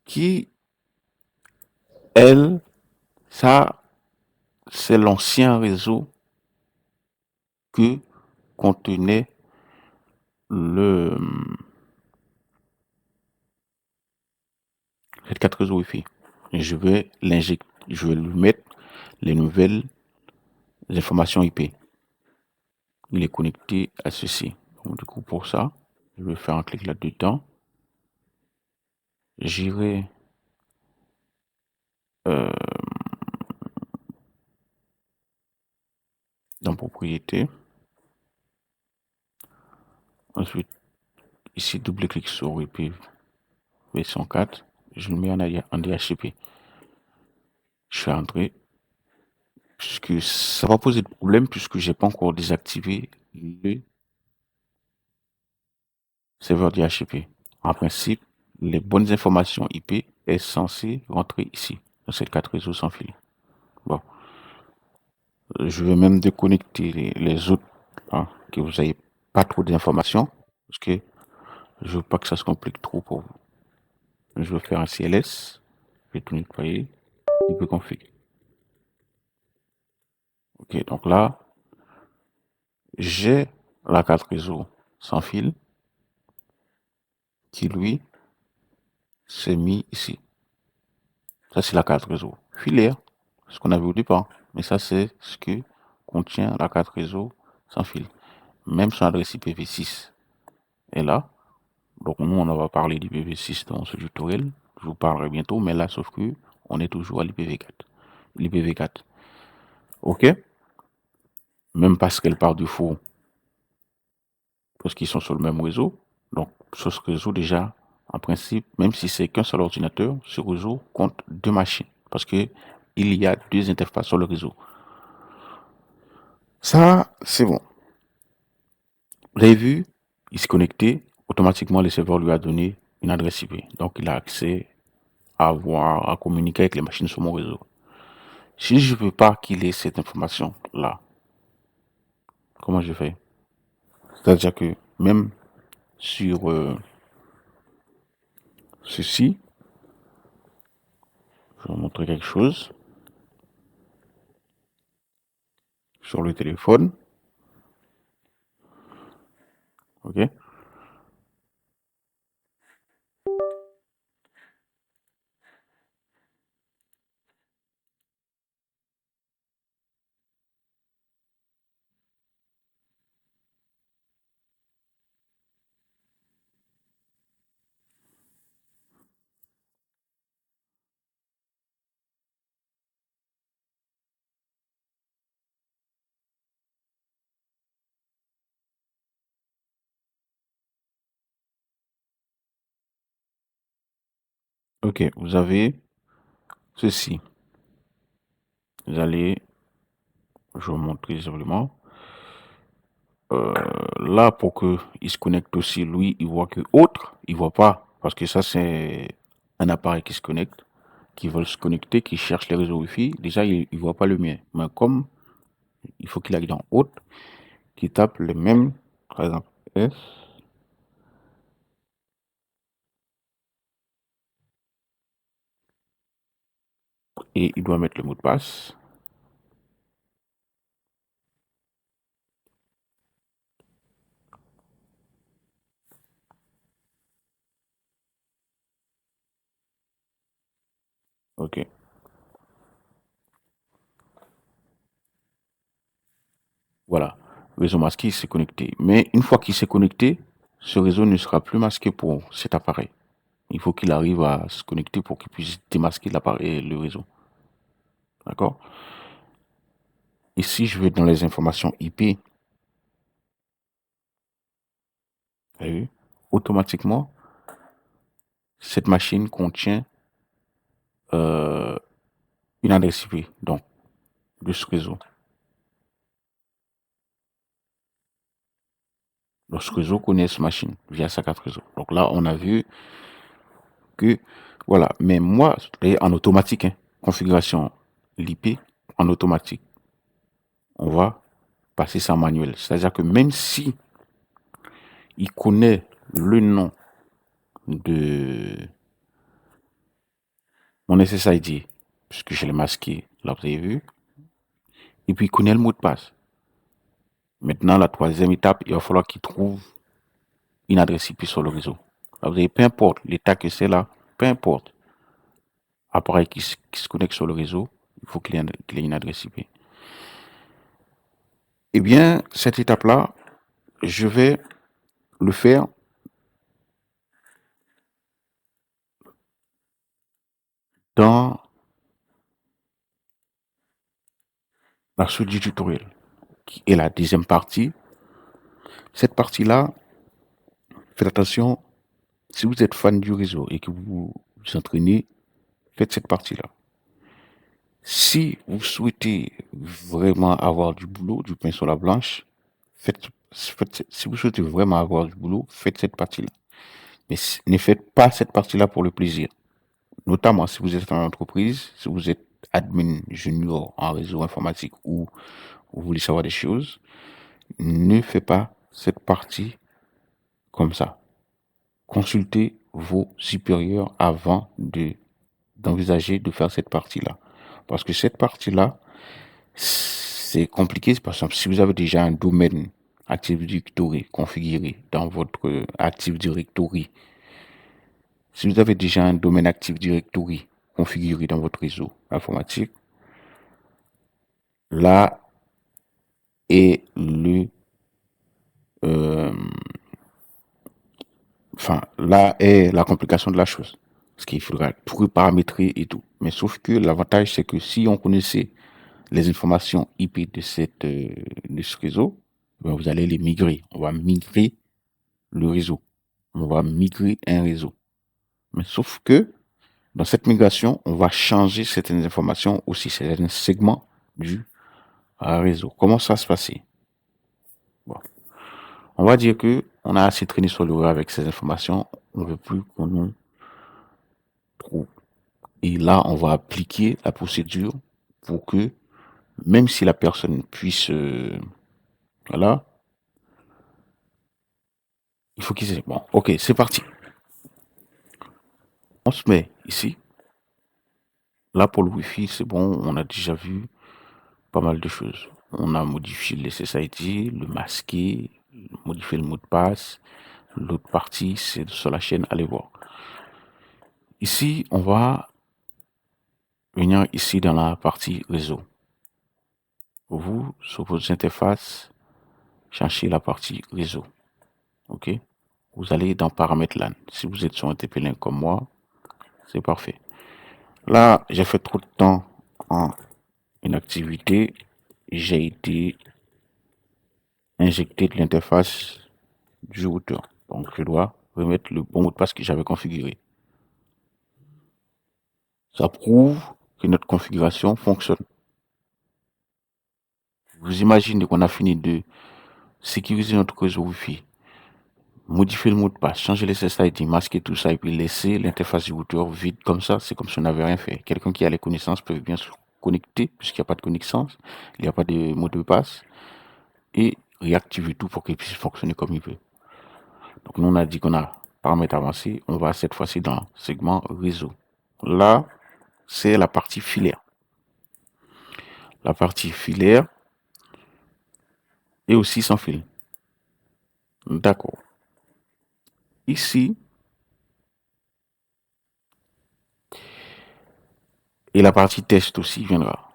Qui, elle, ça, c'est l'ancien réseau que contenait cette carte réseau Wi-Fi. Et je vais l'injecter, je vais lui mettre les nouvelles informations IP. Il est connecté à ceci. Donc, du coup, pour ça, je vais faire un clic là-dedans. J'irai dans propriété. Ensuite, ici, double-clic sur IP version 4. Je le mets en DHCP. Je fais entrer. Puisque ça va poser de problème puisque j'ai pas encore désactivé le serveur DHCP. En principe, les bonnes informations IP est censé rentrer ici, dans cette carte réseau sans fil. Bon. Je vais même déconnecter les autres, hein, que vous n'ayez pas trop d'informations, parce que je veux pas que ça se complique trop pour vous. Je vais faire un CLS, je vais tout nettoyer, ipconfig. Ok, donc là, j'ai la carte réseau sans fil qui, lui, s'est mis ici. Ça, c'est la carte réseau filaire, ce qu'on avait au départ. Mais ça, c'est ce que contient la carte réseau sans fil. Même son adresse IPv6 est là. Donc, nous, on va parler d'IPv6 dans ce tutoriel. Je vous parlerai bientôt, mais là, sauf que on est toujours à l'IPv4. L'IPv4. OK? Même parce qu'elle part du faux, parce qu'ils sont sur le même réseau. Donc, sur ce réseau, déjà, en principe, même si c'est qu'un seul ordinateur, ce réseau compte deux machines. Parce que il y a deux interfaces sur le réseau. Ça, c'est bon. Vous avez vu, il s'est connecté, automatiquement le serveur lui a donné une adresse IP. Donc il a accès à voir, à communiquer avec les machines sur mon réseau. Si je ne veux pas qu'il ait cette information-là, comment je fais? C'est-à-dire que même sur ceci, je vais vous montrer quelque chose. Sur le téléphone. OK? OK, vous avez ceci. Vous allez, je vais vous montrer simplement. Là, pour qu'il se connecte aussi, lui, il voit que autre, il voit pas. Parce que ça, c'est un appareil qui se connecte, qui veut se connecter, qui cherche les réseaux Wi-Fi. Déjà, il voit pas le mien. Mais comme il faut qu'il aille dans autre, qui tape les mêmes, par exemple, S. Et il doit mettre le mot de passe. OK. Voilà. Réseau masqué, il s'est connecté. Mais une fois qu'il s'est connecté, ce réseau ne sera plus masqué pour cet appareil. Il faut qu'il arrive à se connecter pour qu'il puisse démasquer l'appareil, le réseau. D'accord? Ici, je vais dans les informations IP. Vous avez vu? Automatiquement, cette machine contient une adresse IP, donc, de ce réseau. Donc, ce réseau connaît cette machine via sa carte réseau. Donc là, on a vu que, voilà. Mais moi, en automatique, hein, configuration l'IP en automatique. On va passer ça en manuel. C'est-à-dire que même si il connaît le nom de mon SSID, puisque je l'ai masqué, là vous avez vu, et puis il connaît le mot de passe. Maintenant, la troisième étape, il va falloir qu'il trouve une adresse IP sur le réseau. Là, vous avez, peu importe l'état que c'est là, peu importe, appareil qui se connecte sur le réseau, il faut qu'il ait une adresse IP. Eh bien, cette étape-là, je vais le faire dans la suite du tutoriel, qui est la deuxième partie. Cette partie-là, faites attention, si vous êtes fan du réseau et que vous vous entraînez, faites cette partie-là. Si vous souhaitez vraiment avoir du boulot, du pain sur la planche, si vous souhaitez vraiment avoir du boulot, faites cette partie-là. Mais ne faites pas cette partie-là pour le plaisir. Notamment si vous êtes en entreprise, si vous êtes admin junior en réseau informatique ou vous voulez savoir des choses, ne faites pas cette partie comme ça. Consultez vos supérieurs avant d'envisager de faire cette partie-là. Parce que cette partie-là, c'est compliqué. Par exemple, si vous avez déjà un domaine Active Directory configuré dans votre Active Directory, si vous avez déjà un domaine Active Directory configuré dans votre réseau informatique, là est là est la complication de la chose. Parce qu'il faudra tout paramétrer et tout. Mais sauf que l'avantage, c'est que si on connaissait les informations IP de ce réseau, ben vous allez les migrer. On va migrer le réseau. On va migrer un réseau. Mais sauf que dans cette migration, on va changer certaines informations aussi, certains segments du réseau. Comment ça se passer? Bon. On va dire que on a assez traîné sur le réseau avec ces informations. On ne veut plus qu'on nous trouve. Et là, on va appliquer la procédure pour que, même si la personne puisse, voilà, il faut qu'ils aient. Bon, ok, c'est parti. On se met ici. Là, pour le Wi-Fi, c'est bon, on a déjà vu pas mal de choses. On a modifié le SSID, le masqué, modifié le mot de passe. L'autre partie, c'est sur la chaîne, allez voir. Ici, on va venir ici dans la partie réseau. Vous, sur vos interfaces, cherchez la partie réseau. OK? Vous allez dans paramètres LAN. Si vous êtes sur un TP-Link comme moi, c'est parfait. Là, j'ai fait trop de temps en inactivité. J'ai été injecté de l'interface du routeur. Donc, je dois remettre le bon mot de passe que j'avais configuré. Ça prouve que notre configuration fonctionne. Vous imaginez qu'on a fini de sécuriser notre réseau Wi-Fi, modifier le mot de passe, changer les SSID, masquer tout ça et puis laisser l'interface du routeur vide comme ça, c'est comme si on n'avait rien fait. Quelqu'un qui a les connaissances peut bien se connecter puisqu'il n'y a pas de connaissance, il n'y a pas de mot de passe et réactiver tout pour qu'il puisse fonctionner comme il veut. Donc, nous, on a dit qu'on a paramètres avancés. On va cette fois-ci dans segment réseau. Là, c'est la partie filaire. La partie filaire et aussi sans fil. D'accord. Ici, et la partie test aussi viendra.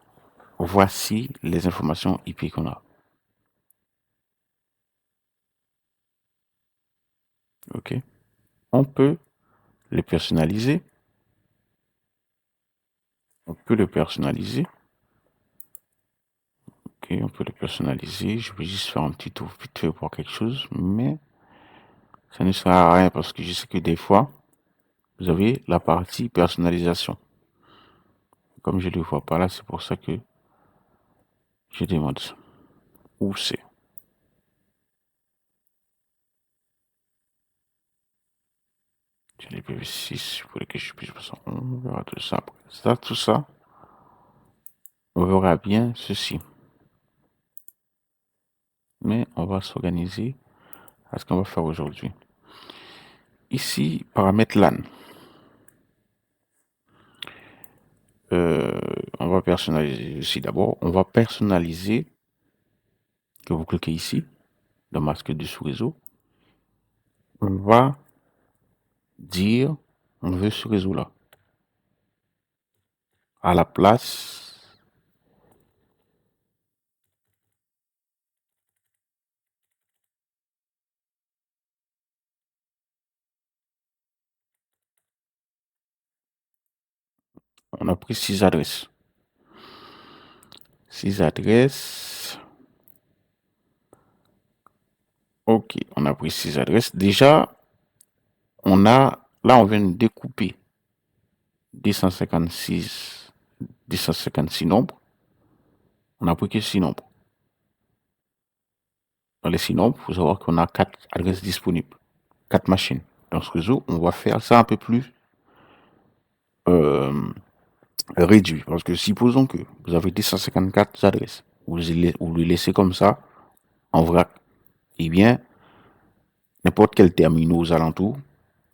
Voici les informations IP qu'on a. OK. On peut les personnaliser. On peut le personnaliser. OK, on peut le personnaliser. Je vais juste faire un petit tour vite fait pour quelque chose, mais ça ne sert à rien parce que je sais que des fois, vous avez la partie personnalisation. Comme je ne le vois pas là, c'est pour ça que je demande ça. Où c'est? C'est les PV6 pour lesquels je puisse passer. On verra tout ça. Tout ça, on verra bien ceci. Mais on va s'organiser à ce qu'on va faire aujourd'hui. Ici, paramètre LAN. On va personnaliser ici d'abord. On va personnaliser, que vous cliquez ici, dans masque du sous-réseau. On va dire, on veut ce réseau-là. À la place, on a pris 6 adresses. 6 adresses. OK, on a pris 6 adresses. Déjà, là, on vient de découper 256 nombres. On a pris que 6 nombres. Dans les 6 nombres, il faut savoir qu'on a 4 adresses disponibles, 4 machines. Dans ce réseau, on va faire ça un peu plus réduit. Parce que supposons que vous avez 254 adresses, vous les laissez comme ça, en vrac, eh bien, n'importe quel terminal aux alentours,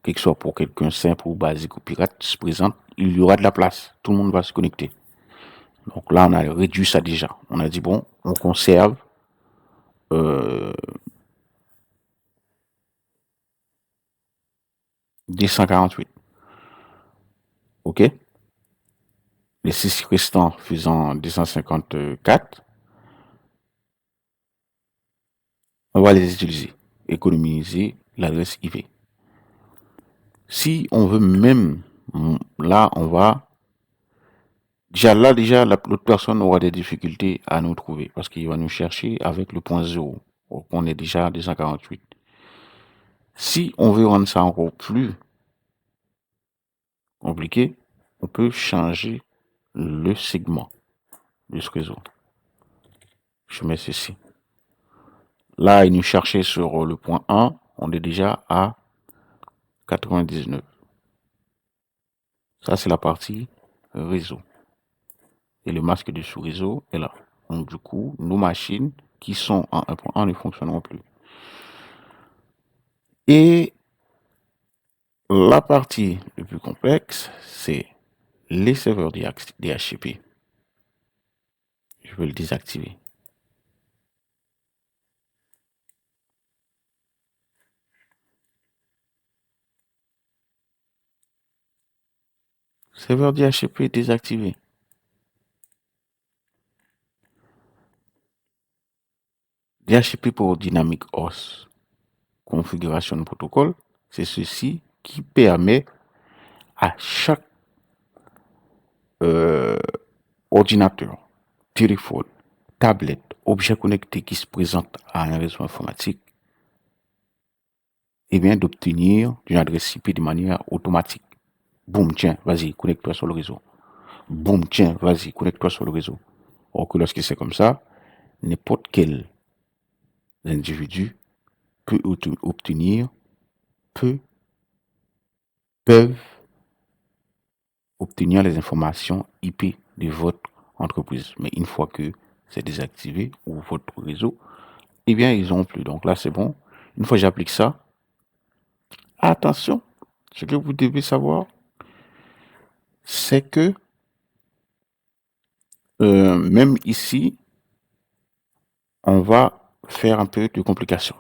que ce soit pour quelqu'un simple ou basique ou pirate, se présente, il y aura de la place. Tout le monde va se connecter. Donc là, on a réduit ça déjà. On a dit, bon, on conserve 248. OK? Les 6 restants faisant 254, on va les utiliser. Économiser l'adresse IP. Si on veut même, là, on va... Déjà, l'autre personne aura des difficultés à nous trouver parce qu'il va nous chercher avec le point 0. Donc, on est déjà à 248. Si on veut rendre ça encore plus compliqué, on peut changer le segment de ce réseau. Je mets ceci. Là, il nous cherchait sur le point 1. On est déjà à 99. Ça, c'est la partie réseau. Et le masque du sous-réseau est là. Donc, du coup, nos machines qui sont en 1.1 ne fonctionneront plus. Et la partie le plus complexe, c'est les serveurs DHCP. Je vais le désactiver. Serveur DHCP désactivé. DHCP pour Dynamic Host Configuration Protocol, c'est ceci qui permet à chaque ordinateur, téléphone, tablette, objet connecté qui se présente à un réseau informatique, et bien d'obtenir une adresse IP de manière automatique. Boum, tiens, vas-y, connecte-toi sur le réseau. Boum, tiens, vas-y, connecte-toi sur le réseau. Or que lorsque c'est comme ça, n'importe quel individu peut peuvent obtenir les informations IP de votre entreprise. Mais une fois que c'est désactivé ou votre réseau eh bien, ils n'ont plus. Donc là, c'est bon. Une fois que j'applique ça, attention, ce que vous devez savoir, c'est que même ici, on va faire un peu de complications.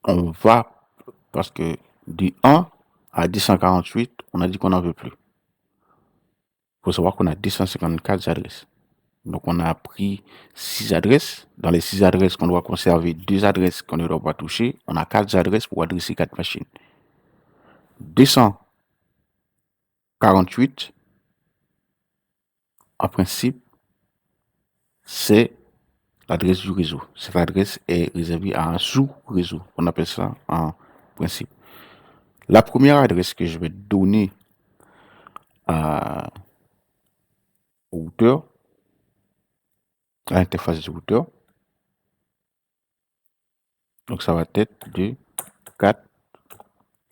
On va, parce que du 1 à 248, on a dit qu'on n'en veut plus. Il faut savoir qu'on a 254 adresses. Donc, on a pris 6 adresses. Dans les 6 adresses qu'on doit conserver, 2 adresses qu'on ne doit pas toucher. On a 4 adresses pour adresser 4 machines. 248, en principe, c'est l'adresse du réseau. Cette adresse est réservée à un sous-réseau. On appelle ça en principe. La première adresse que je vais donner au routeur, à l'interface du routeur, donc ça va être de 4,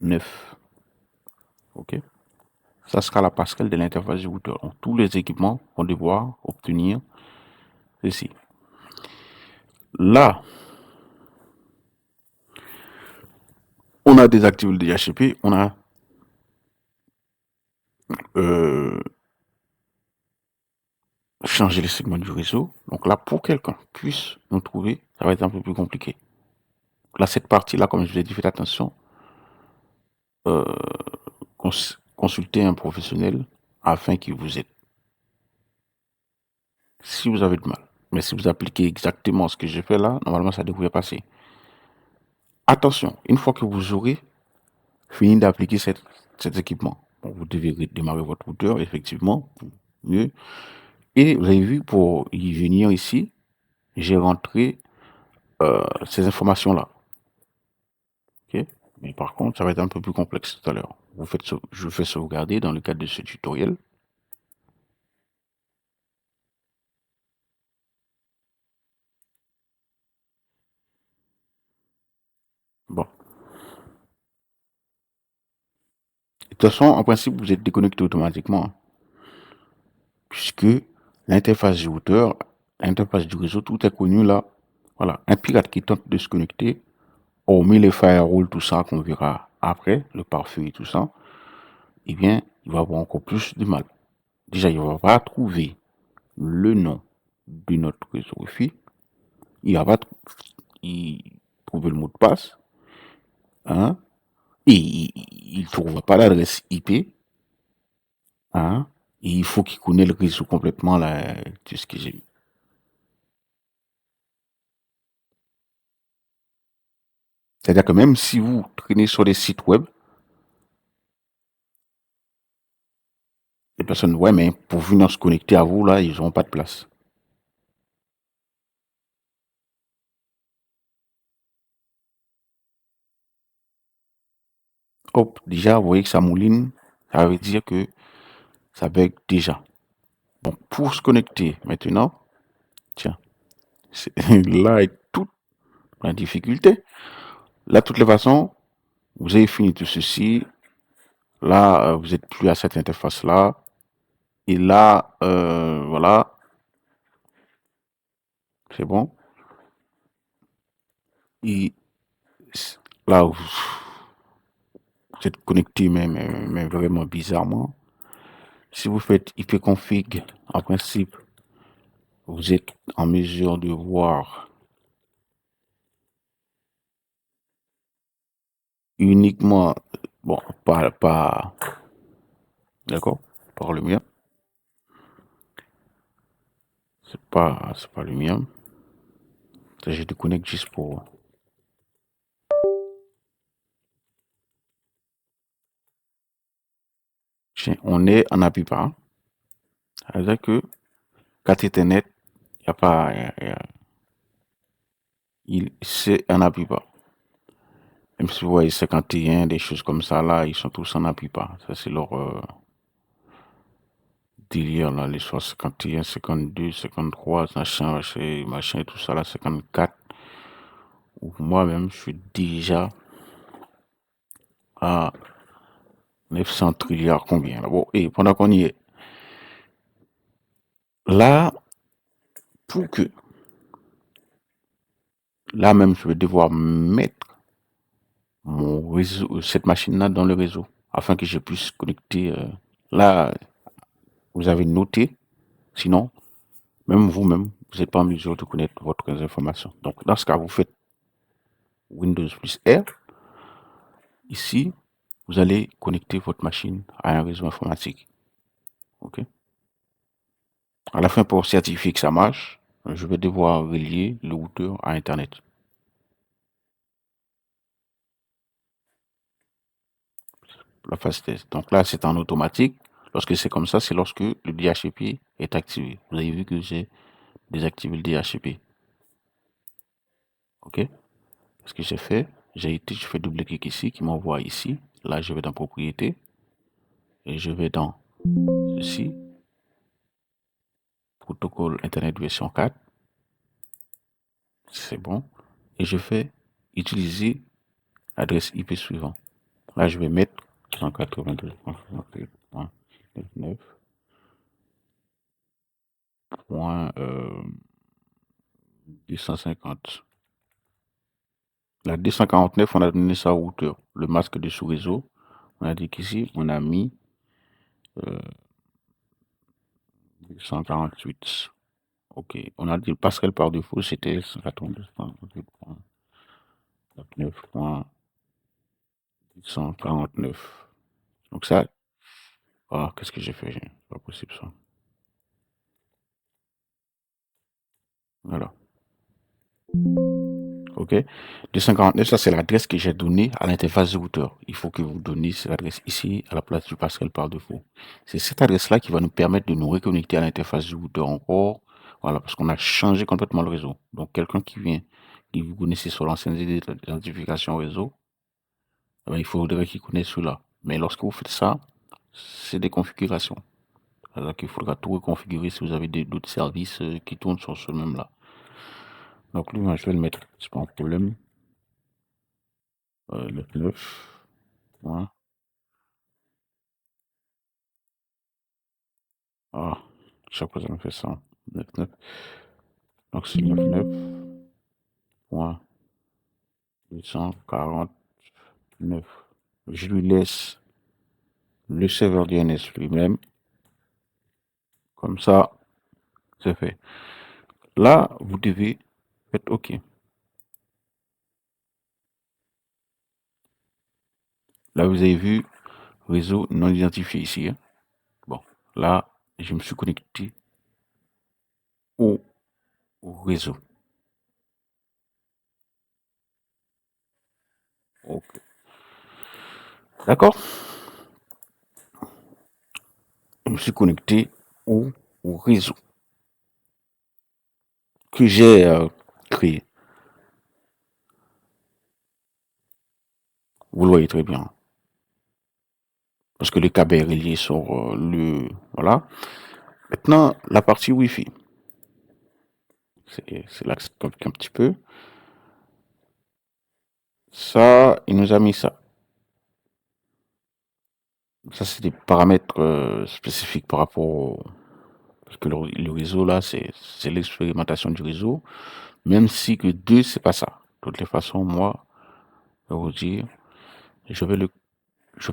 9. OK? Ça sera la passerelle de l'interface du routeur. Donc, tous les équipements vont devoir obtenir ceci. Là, on a désactivé le DHCP, on a changé les segments du réseau. Donc là, pour quelqu'un puisse nous trouver, ça va être un peu plus compliqué. Là, cette partie-là, comme je l'ai dit, faites attention. Consultez un professionnel afin qu'il vous aide. Si vous avez du mal. Mais si vous appliquez exactement ce que j'ai fait là, normalement, ça devrait passer. Attention, une fois que vous aurez fini d'appliquer cet équipement, vous devez démarrer votre routeur, effectivement, mieux. Et vous avez vu, pour y venir ici, j'ai rentré ces informations-là. Okay? Mais par contre, ça va être un peu plus complexe tout à l'heure. Je fais sauvegarder dans le cadre de ce tutoriel. Bon. De toute façon, en principe, vous êtes déconnecté automatiquement, hein, puisque l'interface du routeur, l'interface du réseau, tout est connu là. Voilà. Un pirate qui tente de se connecter, hormis les firewalls, tout ça qu'on verra après, le pare-feu et tout ça, eh bien, il va avoir encore plus de mal. Déjà, il ne va pas trouver le nom de notre réseau Wi-Fi. Il va pas trouver le mot de passe. Hein, et il ne trouvera pas l'adresse IP. Hein, et il faut qu'il connaisse le réseau complètement, là, tout ce que j'ai mis. C'est-à-dire que même si vous traînez sur des sites web, les personnes, ouais, mais pour venir se connecter à vous, là, ils n'auront pas de place. Hop, déjà, vous voyez que ça mouline, ça veut dire que ça bug déjà. Bon, pour se connecter maintenant, tiens, là est toute la difficulté. Là, de toutes les façons, vous avez fini tout ceci. Là, vous n'êtes plus à cette interface-là. Et là, voilà, c'est bon. Et là, vous êtes connecté, mais vraiment bizarrement. Si vous faites ipconfig, en principe, vous êtes en mesure de voir uniquement, bon, pas d'accord, par le mien. C'est pas le mien. Je déconnecte juste pour. On est en appui pas. C'est-à-dire que, carte Ethernet, il n'y a pas. C'est un appui pas. Même si vous voyez 51, des choses comme ça, là, ils sont tous en appui pas. Ça, c'est leur délire, là, les 51, 52, 53, machin, et tout ça, là, 54. Moi-même, je suis déjà à 900 trilliards, combien, là. Bon, et pendant qu'on y est, là, pour que là même, je vais devoir mettre mon réseau, cette machine-là dans le réseau, afin que je puisse connecter. Là, vous avez noté, sinon, même vous-même, vous n'êtes pas en mesure de connaître votre information. Donc, dans ce cas, vous faites Windows plus R. Ici, vous allez connecter votre machine à un réseau informatique. OK? À la fin, pour certifier que ça marche, je vais devoir relier le routeur à Internet. La phase test. Donc là, c'est en automatique. Lorsque c'est comme ça, c'est lorsque le DHCP est activé. Vous avez vu que j'ai désactivé le DHCP. OK? Ce que j'ai fait, je fais double-clic ici, qui m'envoie ici. Là, je vais dans propriété. Et je vais dans ceci. Protocole Internet version 4. C'est bon. Et je fais utiliser l'adresse IP suivante. Là, je vais mettre 192.250. La 249, on a donné ça au routeur. Le masque de sous-réseau, on a dit qu'ici, on a mis 148. OK. On a dit le passerelle par défaut, c'était 192.149. Donc ça, qu'est-ce que j'ai fait? C'est pas possible ça. Voilà. OK. 249, ça c'est l'adresse que j'ai donnée à l'interface du routeur. Il faut que vous donniez cette adresse ici à la place du passerelle par défaut. C'est cette adresse-là qui va nous permettre de nous reconnecter à l'interface du routeur encore. Voilà, parce qu'on a changé complètement le réseau. Donc quelqu'un qui vient, qui vous connaissez sur l'ancienne identification réseau, il faudrait qu'il connaisse cela. Mais lorsque vous faites ça, c'est des configurations. Alors qu'il faudra tout reconfigurer si vous avez d'autres services qui tournent sur ce même-là. Donc lui, moi, je vais le mettre, c'est pas un problème. 9. Ouais. Chaque fois ça me fait ça. 9. Donc c'est 99.849. Je lui laisse le serveur DNS lui-même. Comme ça, c'est fait. Là, vous devez être OK. Là, vous avez vu réseau non identifié ici. Hein? Bon, là, je me suis connecté au réseau. OK. D'accord? Je me suis connecté au réseau que j'ai créé. Vous le voyez très bien. Parce que le câble est relié sur le... Voilà. Maintenant, la partie Wi-Fi. C'est là que ça complique un petit peu. Ça, il nous a mis ça. Ça, c'est des paramètres spécifiques par rapport au... Parce que le réseau, là, c'est l'expérimentation du réseau. Même si que 2, c'est pas ça. De toutes les façons, moi, je vais vous dire, je vais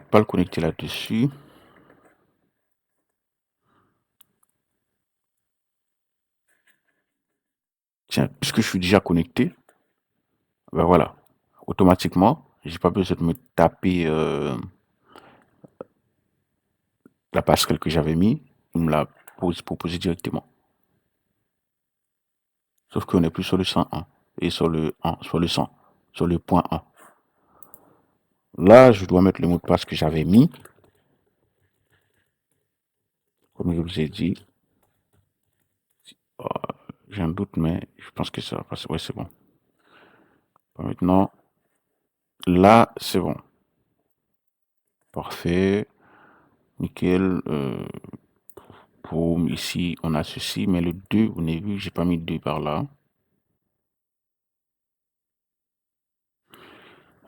pas le connecter là-dessus. Tiens, puisque je suis déjà connecté, ben voilà, automatiquement, j'ai pas besoin de me taper la passerelle que j'avais mis, il me l'a proposé directement. Sauf qu'on n'est plus sur le 101 et sur le 100, sur le point 1. Là, je dois mettre le mot de passe que j'avais mis. Comme je vous ai dit, j'ai un doute, mais je pense que ça va passer. Ouais, c'est bon. Maintenant, là, c'est bon. Parfait. Nickel. Pour ici, on a ceci, mais le 2, vous avez vu, j'ai pas mis 2 par là.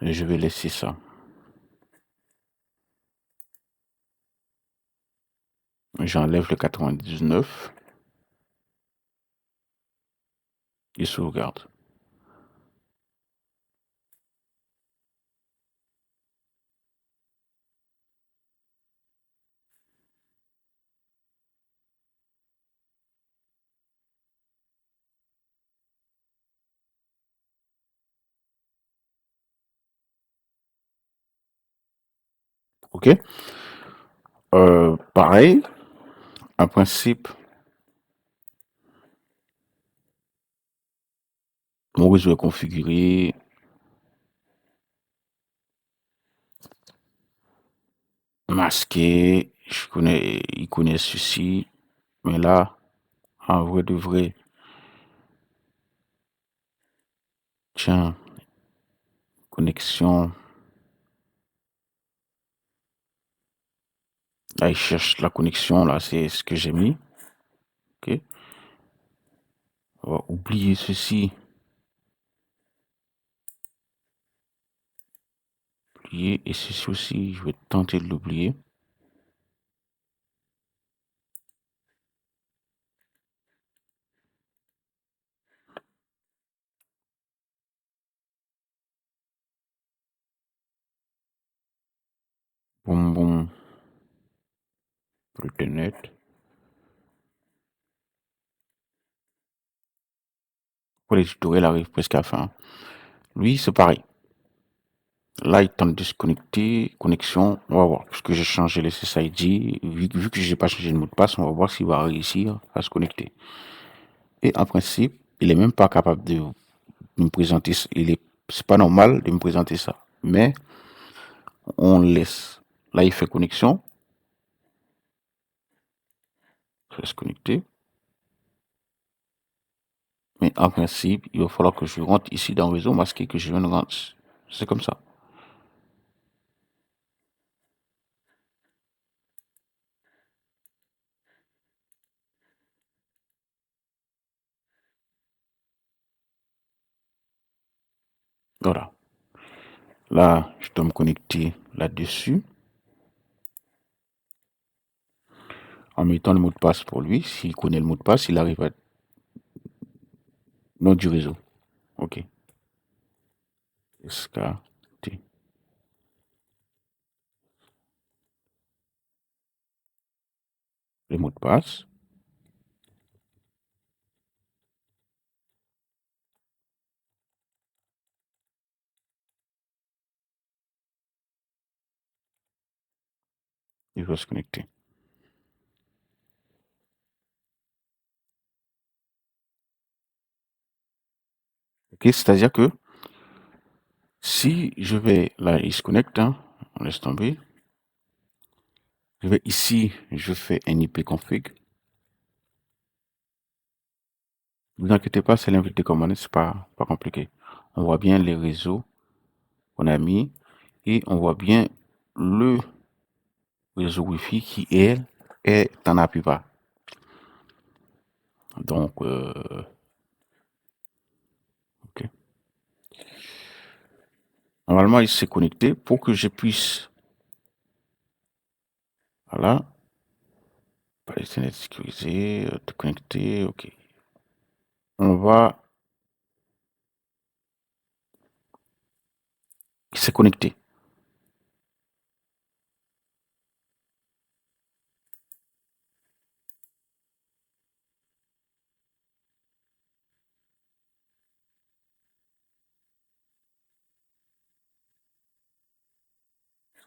Et je vais laisser ça. J'enlève le 99 et sauvegarde. OK? Pareil, en principe, mon réseau est configuré. Masqué, il connaît ceci, mais là, en vrai de vrai, tiens, connexion, là, il cherche la connexion, là, c'est ce que j'ai mis, ok, on va oublier ceci, oublier, et ceci aussi, je vais tenter de l'oublier. Boum, boum, le net. Pour les tutoriels arrivent presque à la fin. Lui, c'est pareil. Là, il tente de se connecter, connexion, on va voir, puisque j'ai changé le SSID, vu que j'ai pas changé de mot de passe, on va voir s'il va réussir à se connecter. Et en principe, il est même pas capable de me présenter, c'est pas normal de me présenter ça. Mais on laisse. Là, il fait connexion. Je vais se connecter. Mais en principe, il va falloir que je rentre ici dans le réseau masqué que je viens de rentrer. C'est comme ça. Voilà. Là, je dois me connecter là-dessus. En mettant le mot de passe pour lui. S'il connaît le mot de passe, il arrive à nom du réseau. OK. SKT. Le mot de passe. Il va se connecter. OK, c'est-à-dire que si je vais là, il se connecte, hein, on laisse tomber. Je vais ici, je fais un IP config. Ne vous inquiétez pas, c'est l'invité commande, c'est pas compliqué. On voit bien les réseaux qu'on a mis et on voit bien le réseau Wi-Fi qui est en appui bas. Donc, ok. Normalement, il s'est connecté pour que je puisse, voilà, par Internet sécurisé, te connecter, ok. On va, il s'est connecté.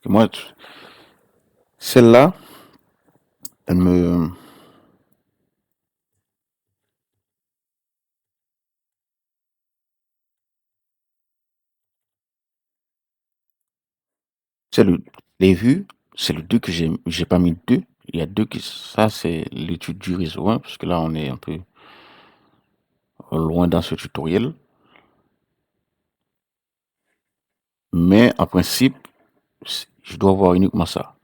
Moi, celle-là, elle me, c'est les vues, c'est le 2 que j'ai pas mis 2. Il y a 2 qui, ça c'est l'étude du réseau 1, parce que là on est un peu loin dans ce tutoriel. Mais en principe, je dois voir uniquement ça.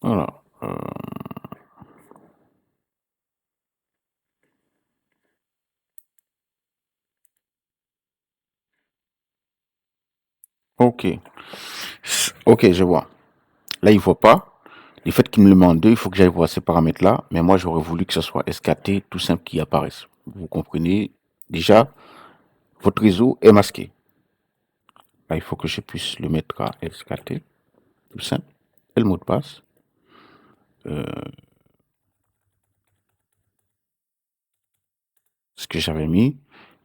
Voilà. Ok. Ok, je vois. Là, il ne voit pas. Le fait qu'il me le demande 2, il faut que j'aille voir ces paramètres-là. Mais moi, j'aurais voulu que ce soit SKT tout simple qui apparaisse. Vous comprenez? Déjà, votre réseau est masqué. Là, il faut que je puisse le mettre à SKT, tout simple, et le mot de passe. Ce que j'avais mis,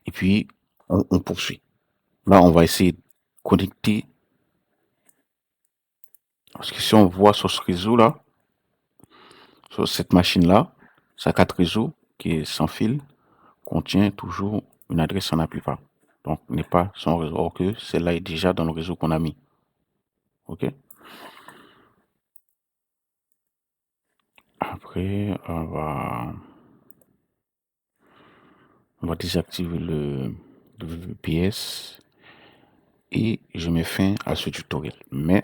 et puis on poursuit. Là, on va essayer de connecter, parce que si on voit sur ce réseau-là, sur cette machine-là, sa carte réseau, qui est sans fil, contient toujours une adresse en appli pas. Donc, n'est pas son réseau, or que celle-là est déjà dans le réseau qu'on a mis. OK? Après, on va désactiver le VPS et je mets fin à ce tutoriel. Mais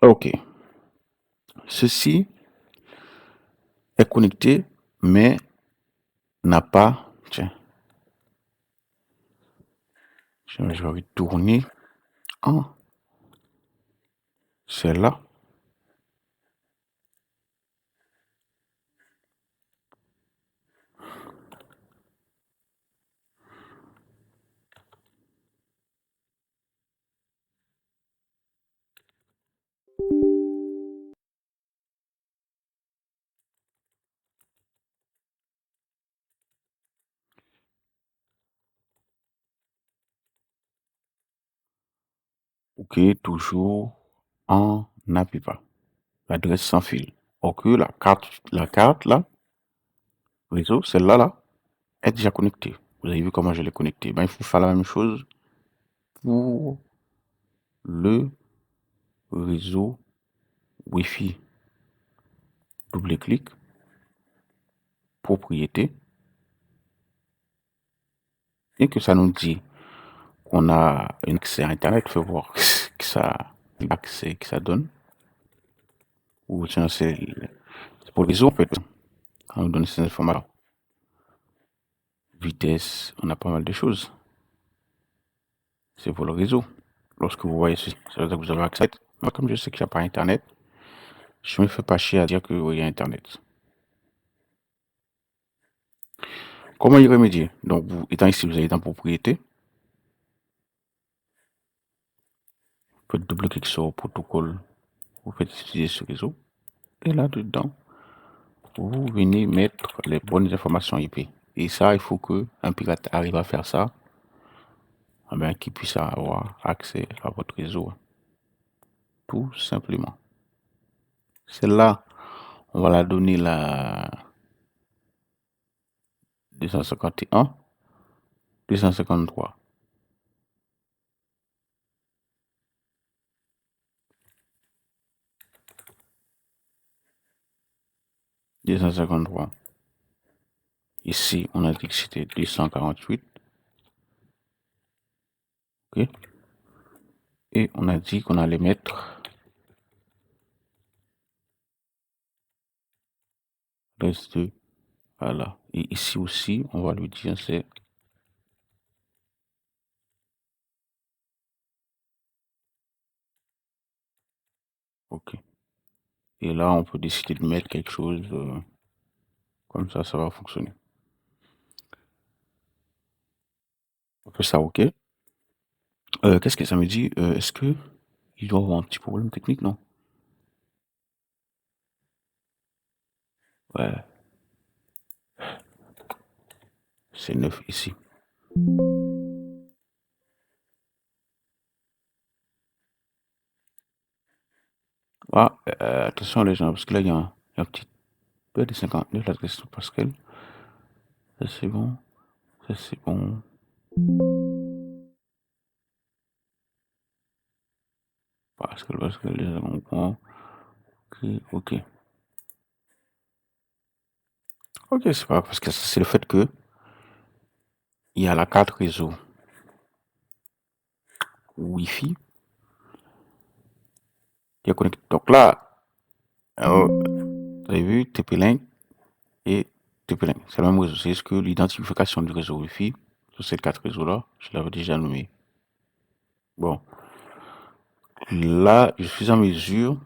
OK. Ceci est connecté, mais n'a pas... Tiens, je vais retourner en celle-là. OK, toujours en appui pas. L'adresse sans fil. OK, la carte là, réseau, celle-là là, est déjà connectée. Vous avez vu comment je l'ai connectée. Ben, il faut faire la même chose pour le réseau Wi-Fi. Double-clic, propriété. Et que ça nous dit qu'on a un accès à Internet, il faut voir que ça accès que ça donne. Ou tiens, c'est pour le réseau en fait. On nous donne ces informations. Vitesse, on a pas mal de choses. C'est pour le réseau. Lorsque vous voyez ceci, ça veut dire que vous avez accès. Moi, comme je sais qu'il n'y a pas Internet, je me fais pas chier à dire qu'il y a Internet. Comment y remédier? Donc, vous, étant ici, vous allez dans propriété. Vous faites double-clic sur protocole. Vous faites utiliser ce réseau. Et là-dedans, vous venez mettre les bonnes informations IP. Et ça, il faut qu'un pirate arrive à faire ça, qu'il puisse avoir accès à votre réseau. Tout simplement. Celle-là, on va la donner la 251, 253. 253. Ici, on a dit que c'était 248. OK. Et on a dit qu'on allait mettre reste de, voilà. Et ici aussi, on va lui dire c'est OK. Et là, on peut décider de mettre quelque chose comme ça va fonctionner. On fait ça, OK. Qu'est-ce que ça me dit? Est-ce que il doit avoir un petit problème technique, non? Ouais, c'est 9 ici. Ah, attention les gens, parce que là, il y a un petit peu de 59, la question Pascal. Ça, c'est bon. Ça, c'est bon. Pascal, les comprend. OK. OK, c'est pas parce que c'est le fait que il y a la carte réseau Wi-Fi qui est connectée. Donc là, vous avez vu TP-Link et TP-Link. C'est le même réseau. C'est juste que l'identification du réseau Wi-Fi sur ces quatre réseaux-là, je l'avais déjà nommé. Bon. Là, je suis en mesure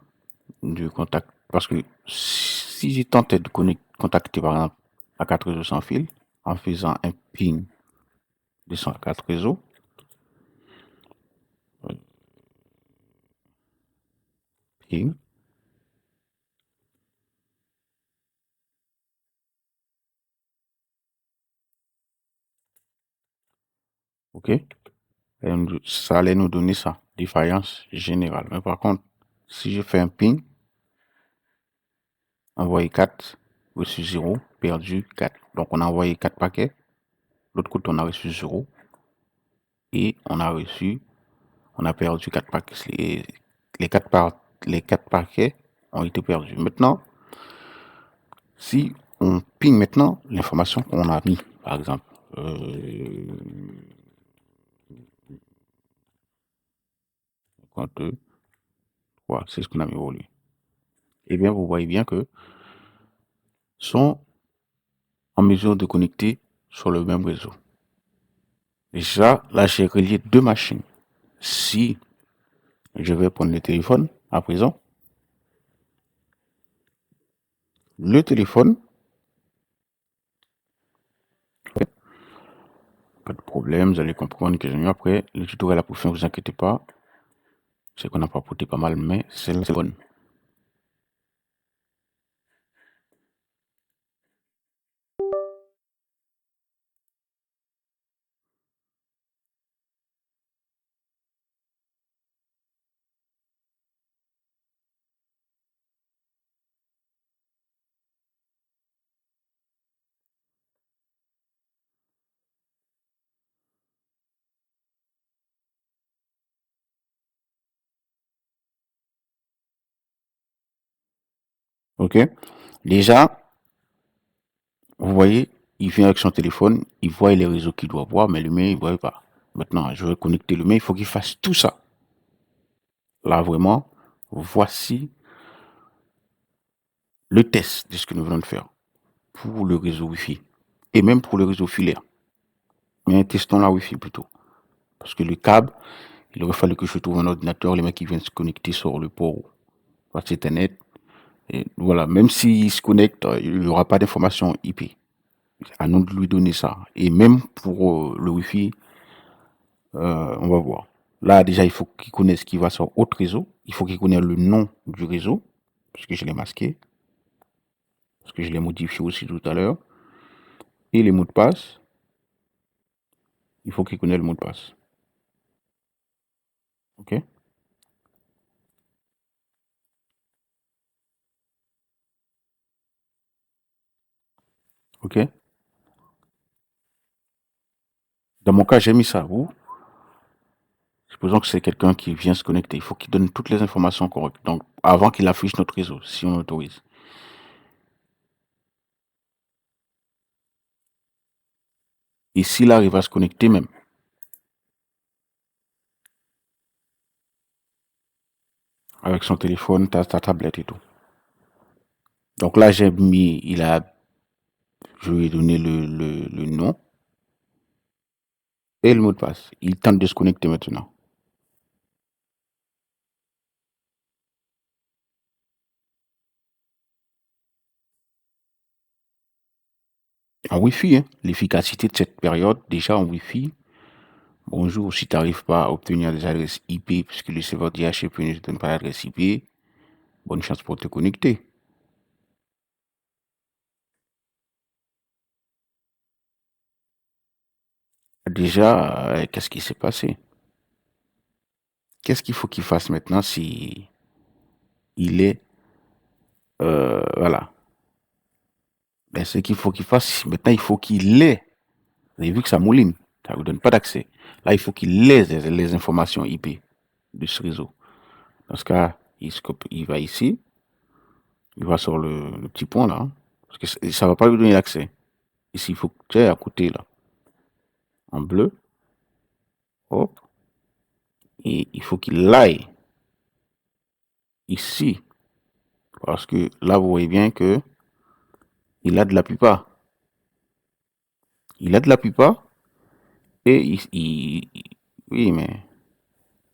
de contact. Parce que si j'ai tenté de contacter par exemple à 4 réseaux sans fil en faisant un ping de 104 réseaux, ping, ok, et ça allait nous donner ça, défaillance générale. Mais par contre, si je fais un ping, envoyé 4, reçu 0, perdu 4. Donc on a envoyé 4 paquets, l'autre côté on a reçu 0 et on a perdu 4 paquets. Les 4 paquets ont été perdus. Maintenant, si on ping maintenant l'information qu'on a mis, par exemple, 2, 3, c'est ce qu'on a mis évolué. Eh bien, vous voyez bien que sont en mesure de connecter sur le même réseau. Déjà, là, j'ai relié 2 machines. Si je vais prendre le téléphone à présent, le téléphone, pas de problème, vous allez comprendre que j'ai mis après le tutoriel à pour faire, ne vous inquiétez pas. C'est qu'on a papoté pas mal, mais c'est la bonne. Ok. Déjà, vous voyez, il vient avec son téléphone, il voit les réseaux qu'il doit voir, mais le mien, il ne voit pas. Maintenant, je vais connecter le mien, il faut qu'il fasse tout ça. Là, vraiment, voici le test de ce que nous venons de faire pour le réseau Wi-Fi et même pour le réseau filaire. Mais testons la Wi-Fi plutôt. Parce que le câble, il aurait fallu que je trouve un ordinateur, les mecs qui viennent se connecter sur le port Ethernet. Et voilà, même s'il se connecte, il n'y aura pas d'information IP. À nous de lui donner ça. Et même pour le Wi-Fi, on va voir. Là, déjà, il faut qu'il connaisse ce qui va sur autre réseau. Il faut qu'il connaisse le nom du réseau, parce que je l'ai masqué, parce que je l'ai modifié aussi tout à l'heure. Et les mots de passe, il faut qu'il connaisse le mot de passe. OK? OK? Dans mon cas, j'ai mis ça. Vous, supposons que c'est quelqu'un qui vient se connecter. Il faut qu'il donne toutes les informations correctes. Donc, avant qu'il affiche notre réseau, si on autorise. Et s'il arrive à se connecter même, avec son téléphone, ta tablette et tout. Donc là, j'ai mis, je lui ai donné le nom et le mot de passe. Il tente de se connecter maintenant. En Wi-Fi, hein, l'efficacité de cette période, déjà en Wi-Fi, bonjour, si tu n'arrives pas à obtenir des adresses IP, puisque le serveur DHCP ne te donne pas d'adresse IP, bonne chance pour te connecter. Déjà, qu'est-ce qui s'est passé? Qu'est-ce qu'il faut qu'il fasse maintenant si il est... voilà. Ben, ce qu'il faut qu'il fasse, maintenant, il faut qu'il ait... Vous avez vu que ça mouline, ça ne vous donne pas d'accès. Là, il faut qu'il ait les informations IP de ce réseau. Dans ce cas, il va ici, il va sur le petit point là, parce que ça ne va pas lui donner l'accès. Ici, il faut que tu aies à côté là, en bleu, hop, et il faut qu'il aille ici, parce que là, vous voyez bien que il a de la pupa. Il a de la pupa, et oui, mais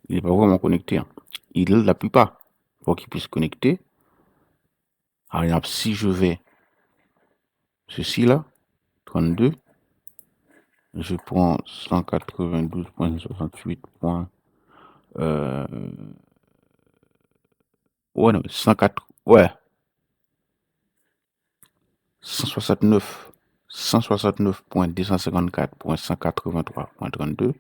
il n'est pas vraiment connecté. Hein. Il a de la pupa pour qu'il puisse connecter. Par exemple, si je vais ceci là, 32, je prends 192.68. Ouais, non, 104, ouais, 169, 169.254.183.32,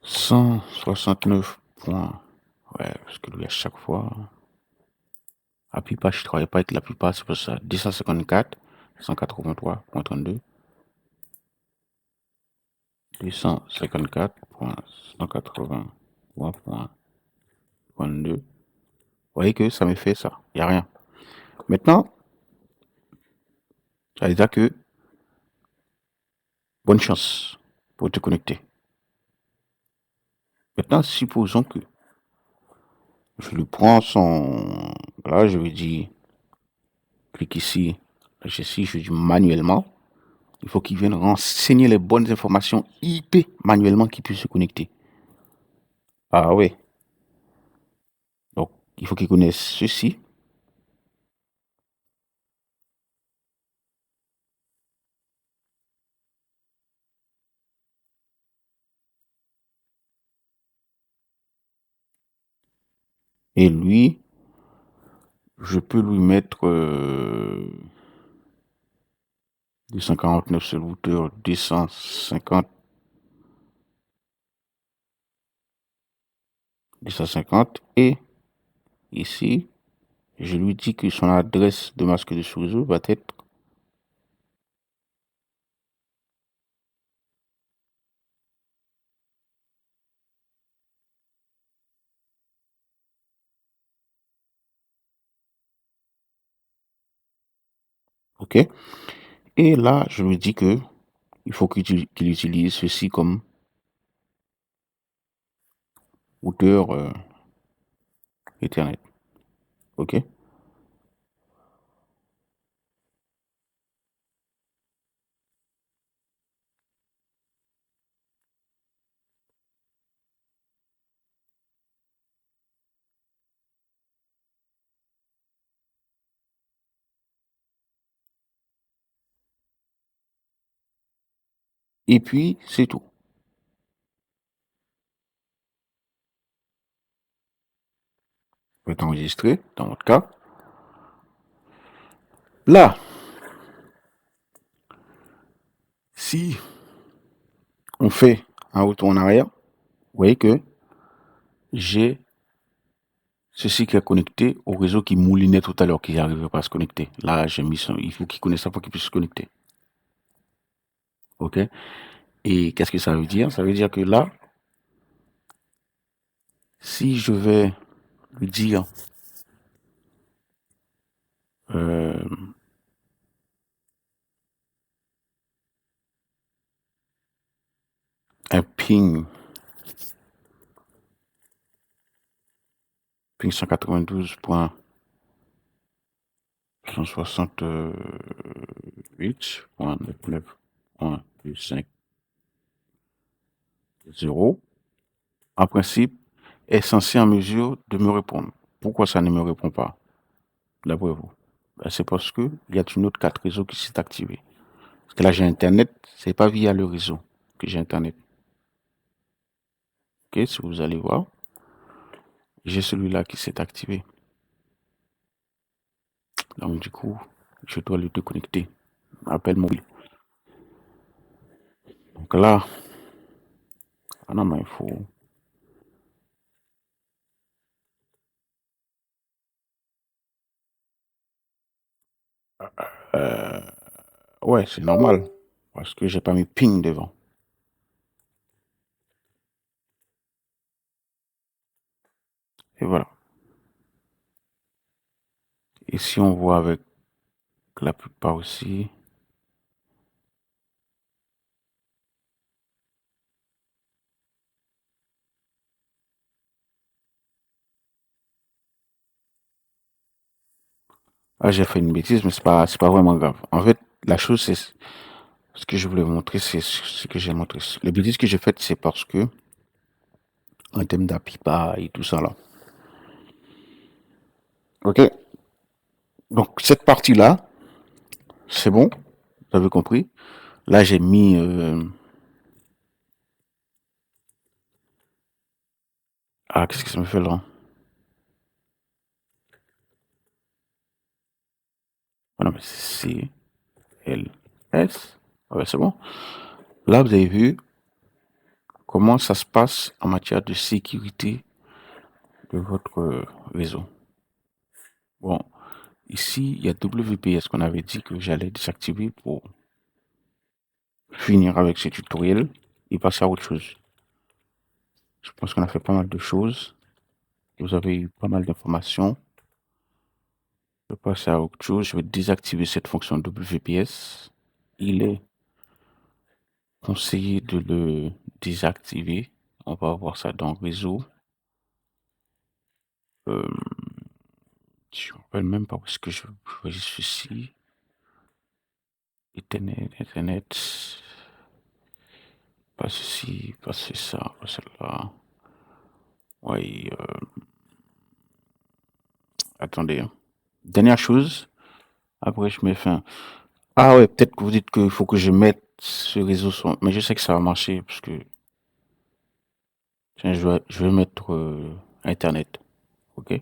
169. Ouais, parce que lui, à chaque fois, la plupart, je travaille pas avec la plupart, c'est pour ça. 254, 183.32, 254.183.32. Vous voyez que ça me fait ça. Il n'y a rien. Maintenant, ça veut dire que bonne chance pour te connecter. Maintenant, supposons que je lui prends son... Là, je lui dis, clique ici, ici, je dis manuellement. Il faut qu'il vienne renseigner les bonnes informations IP manuellement qu'il puisse se connecter. Ah oui. Donc, il faut qu'il connaisse ceci. Et lui, je peux lui mettre 249 sur le routeur, 250, 250. Et ici, je lui dis que son adresse de masque de sous-réseau va être OK. Et là, je lui dis que il faut qu'il utilise ceci comme routeur Ethernet. OK. Et puis, c'est tout. On va enregistrer dans votre cas. Là, si on fait un retour en arrière, vous voyez que j'ai ceci qui est connecté au réseau qui moulinait tout à l'heure, qui n'arrivait pas à se connecter. Là, j'ai mis ça. Il faut qu'il connaisse ça pour qu'il puisse se connecter. OK? Et qu'est-ce que ça veut dire? Ça veut dire que là, si je vais lui dire un ping 192.168.99.5.0, en principe, est censé en mesure de me répondre. Pourquoi ça ne me répond pas, d'après vous? Ben, c'est parce que il y a une autre carte réseau qui s'est activée. Parce que là, j'ai Internet, c'est pas via le réseau que j'ai Internet. OK, si vous allez voir, j'ai celui-là qui s'est activé. Donc, du coup, je dois le déconnecter. Appel mobile. Donc là, non, mais il faut... Ouais, c'est normal. Parce que j'ai pas mis ping devant. Et voilà. Et si on voit avec la plupart aussi, ah, j'ai fait une bêtise, mais c'est pas vraiment grave. En fait, la chose, c'est ce que je voulais vous montrer, c'est ce que j'ai montré. Les bêtises que j'ai faites, c'est parce que, en termes d'APIPA et tout ça là, Ok. Donc cette partie-là, c'est bon. Vous avez compris. Là, j'ai mis... Ah, qu'est-ce que ça me fait là? Ah non, mais c'est CLS. Ouais, c'est bon. Là, vous avez vu comment ça se passe en matière de sécurité de votre réseau. Bon, ici, il y a WPS qu'on avait dit que j'allais désactiver pour finir avec ce tutoriel et passer à autre chose. Je pense qu'on a fait pas mal de choses. Vous avez eu pas mal d'informations. Je vais passer à autre chose. Je vais désactiver cette fonction WPS. Il est conseillé de le désactiver. On va voir ça dans réseau. Je ne me rappelle même pas où est-ce que je choisis ceci. Internet. Pas ceci, pas ça, pas celle-là. Oui, attendez, hein. Dernière chose. Après, je mets fin. Ah ouais, peut-être que vous dites qu'il faut que je mette ce réseau sur... Mais je sais que ça va marcher parce que... Tiens, je vais mettre Internet. OK?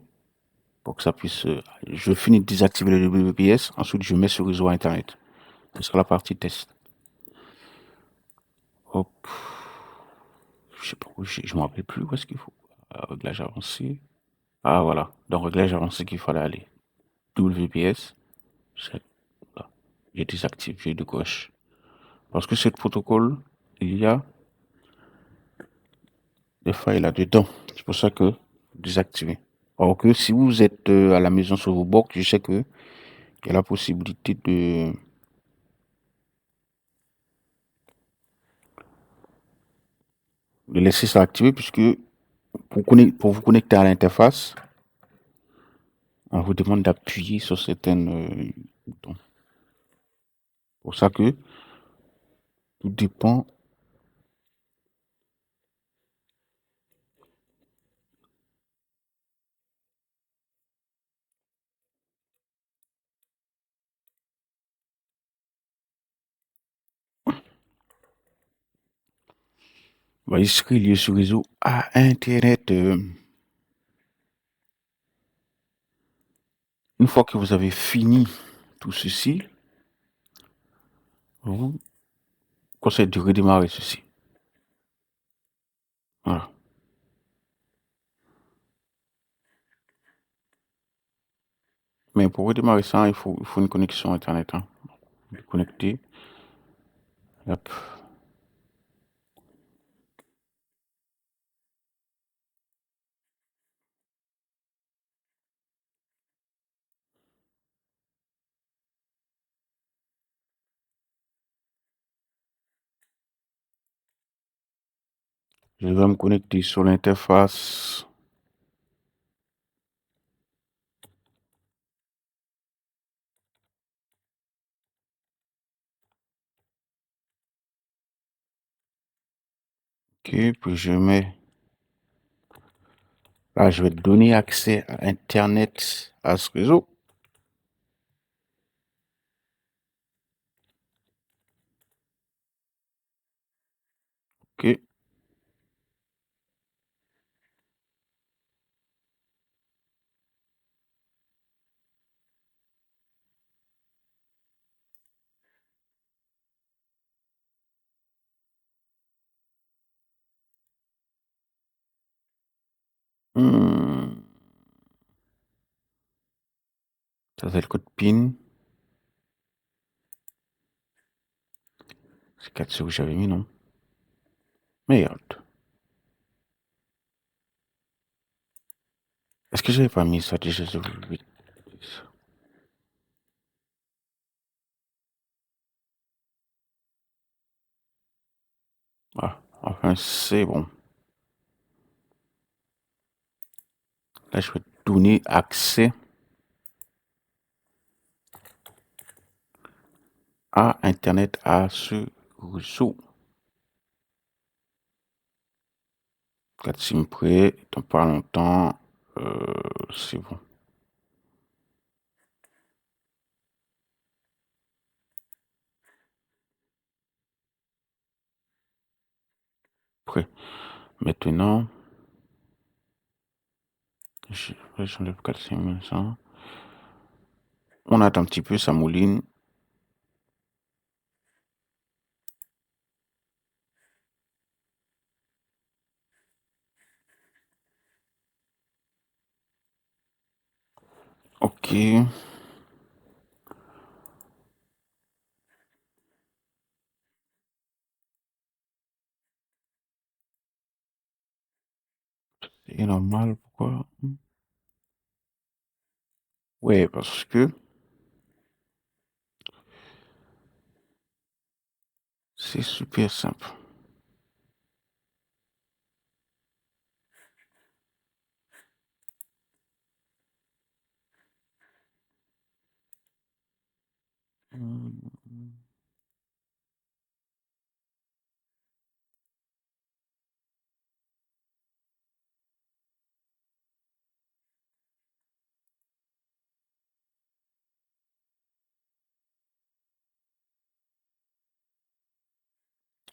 Pour que ça puisse... je finis de désactiver le WPS. Ensuite, je mets ce réseau à Internet. Ce sera la partie test. Hop. Je sais pas où je me rappelle plus où est-ce qu'il faut. Réglage avancé. Ah voilà. Dans réglage avancé qu'il fallait aller. WPS. Là. Je désactive. J'ai de gauche. Parce que ce protocole, il y a des failles là-dedans. C'est pour ça que désactiver. Or que si vous êtes à la maison sur vos box, je sais que il y a la possibilité de laisser ça activé puisque pour vous connecter à l'interface, on vous demande d'appuyer sur certains boutons. Pour ça que tout dépend. Va il serait lié sur réseau à Internet. Une fois que vous avez fini tout ceci, je vous conseille de redémarrer ceci. Voilà. Mais pour redémarrer ça, il faut une connexion Internet. Hein. Connecter. Hop. Je vais me connecter sur l'interface. Ok, puis je mets... Là, je vais donner accès à Internet à ce réseau. Ok. Hmm. Ça, c'est le code PIN. C'est 4 que j'avais mis, non? Merde. Est-ce que j'avais pas mis ça déjà? Ah, enfin, c'est bon. Là, je vais donner accès à Internet à ce réseau. 4 SIM prêt, dans pas longtemps, c'est bon. Prêt. Maintenant, j'enlève 4500. On attend un petit peu, ça mouline. Ok. C'est normal, pourquoi? Ouais, parce que c'est super simple.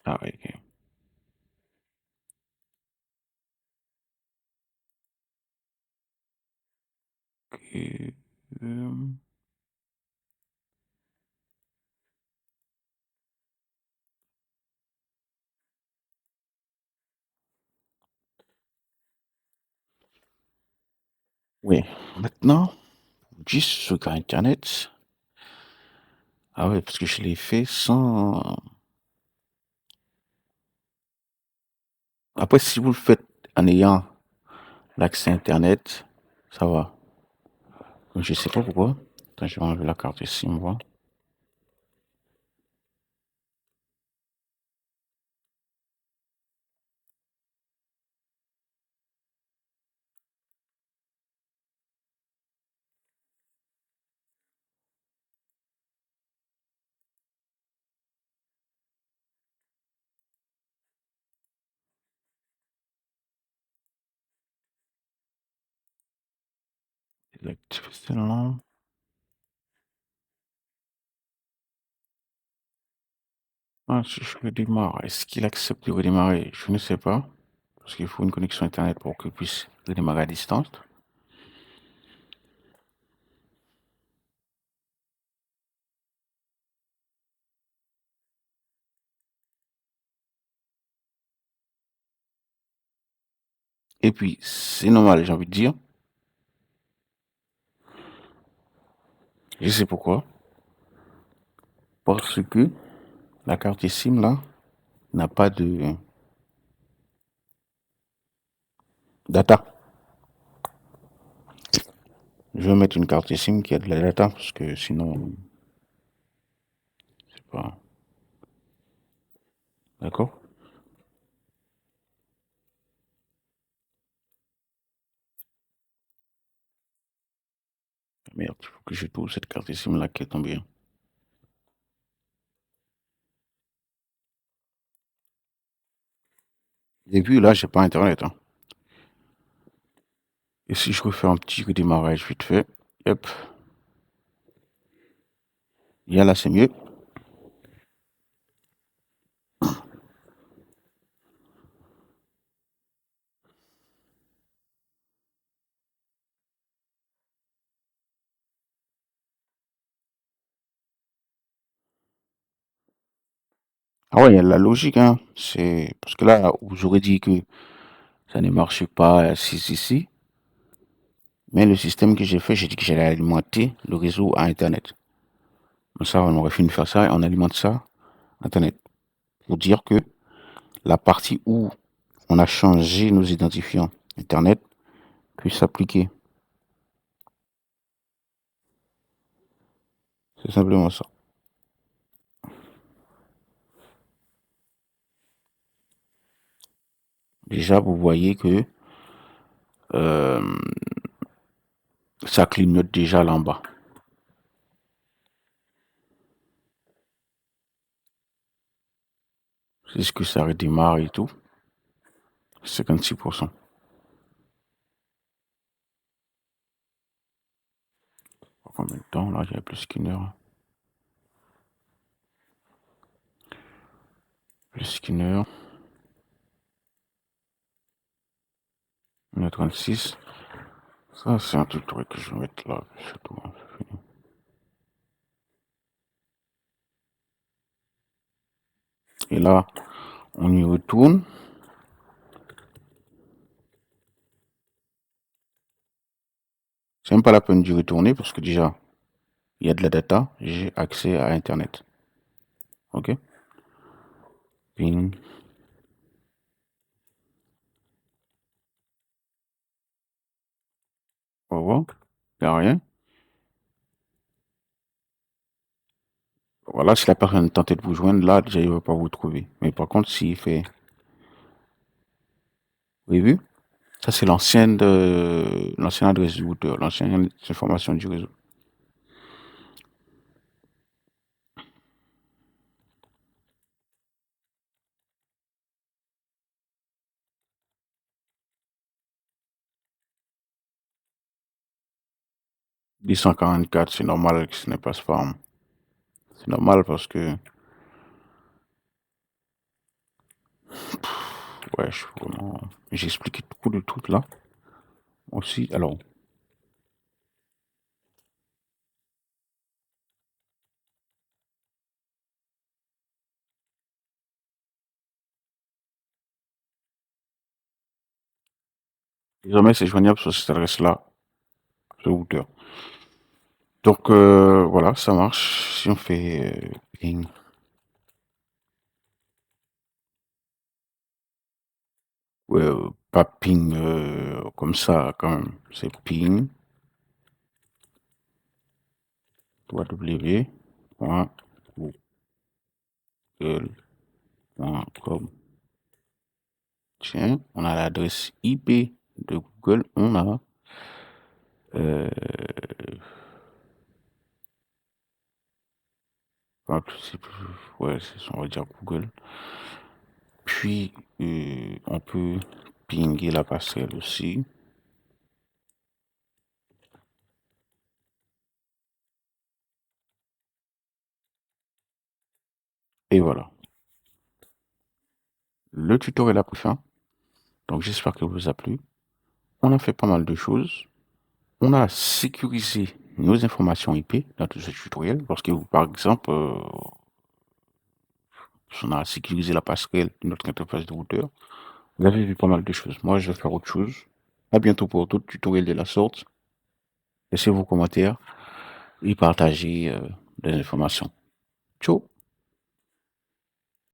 Ah, ouais, ok. Ok. Euh, Oui. Maintenant, juste sur Internet. Ah ouais, parce que je l'ai fait sans. Après, si vous le faites en ayant l'accès Internet, ça va. Je sais pas pourquoi. Attends, je vais enlever la carte SIM, voir. Activer celle-là. Ah, si je redémarre, est-ce qu'il accepte de redémarrer? Je ne sais pas. Parce qu'il faut une connexion Internet pour qu'il puisse redémarrer à distance. Et puis, c'est normal, j'ai envie de dire. Je sais pourquoi. Parce que la carte SIM, là, n'a pas de data. Je vais mettre une carte SIM qui a de la data, parce que sinon, c'est pas. D'accord? Merde, il faut que je trouve cette carte SIM là qui est tombée. Et puis là, j'ai pas internet. Hein. Et si je refais un petit redémarrage vite fait, hop, et là, c'est mieux. Ah ouais, il y a la logique, hein. C'est parce que là, vous aurez dit que ça ne marche pas si. Mais le système que j'ai fait, j'ai dit que j'allais alimenter le réseau à Internet. Ça, on aurait fini de faire ça et on alimente ça Internet. Pour dire que la partie où on a changé nos identifiants Internet puisse s'appliquer. C'est simplement ça. Déjà, vous voyez que euh, ça clignote déjà là en bas. C'est ce que ça redémarre et tout. 56%. Combien de temps? Là, il y a plus qu'une heure. Plus qu'une heure. 36. Ça, c'est un tutoriel que je vais mettre là. C'est tout. Et là, on y retourne. C'est même pas la peine d'y retourner parce que déjà, il y a de la data. J'ai accès à Internet. OK? Ping. Au revoir. Il n'y a rien. Voilà, si la personne tentait de vous joindre, là, déjà, il ne va pas vous trouver. Mais par contre, s'il fait... Vous avez vu? Ça, c'est l'ancienne adresse du routeur, l'ancienne information du réseau. $144, c'est normal que ce n'est pas spam. C'est normal parce que... Ouais, je suis vraiment... J'ai expliqué beaucoup de trucs là. Aussi, alors... Désormais, c'est joignable sur cette adresse-là, ce routeur. Donc, voilà, ça marche. Si on fait ping... Ouais, pas ping comme ça, quand même. C'est ping. www.google.com. Tiens, on a l'adresse IP de Google. On a... ouais, on va dire Google. Puis, on peut pinguer la passerelle aussi. Et voilà. Le tutoriel a pris fin. Donc, j'espère que vous a plu. On a fait pas mal de choses. On a sécurisé nos informations IP dans tout ce tutoriel. Parce que, par exemple, on a sécurisé la passerelle de notre interface de routeur. Vous avez vu pas mal de choses. Moi, je vais faire autre chose. À bientôt pour d'autres tutoriels de la sorte. Laissez vos commentaires et partagez des informations. Ciao!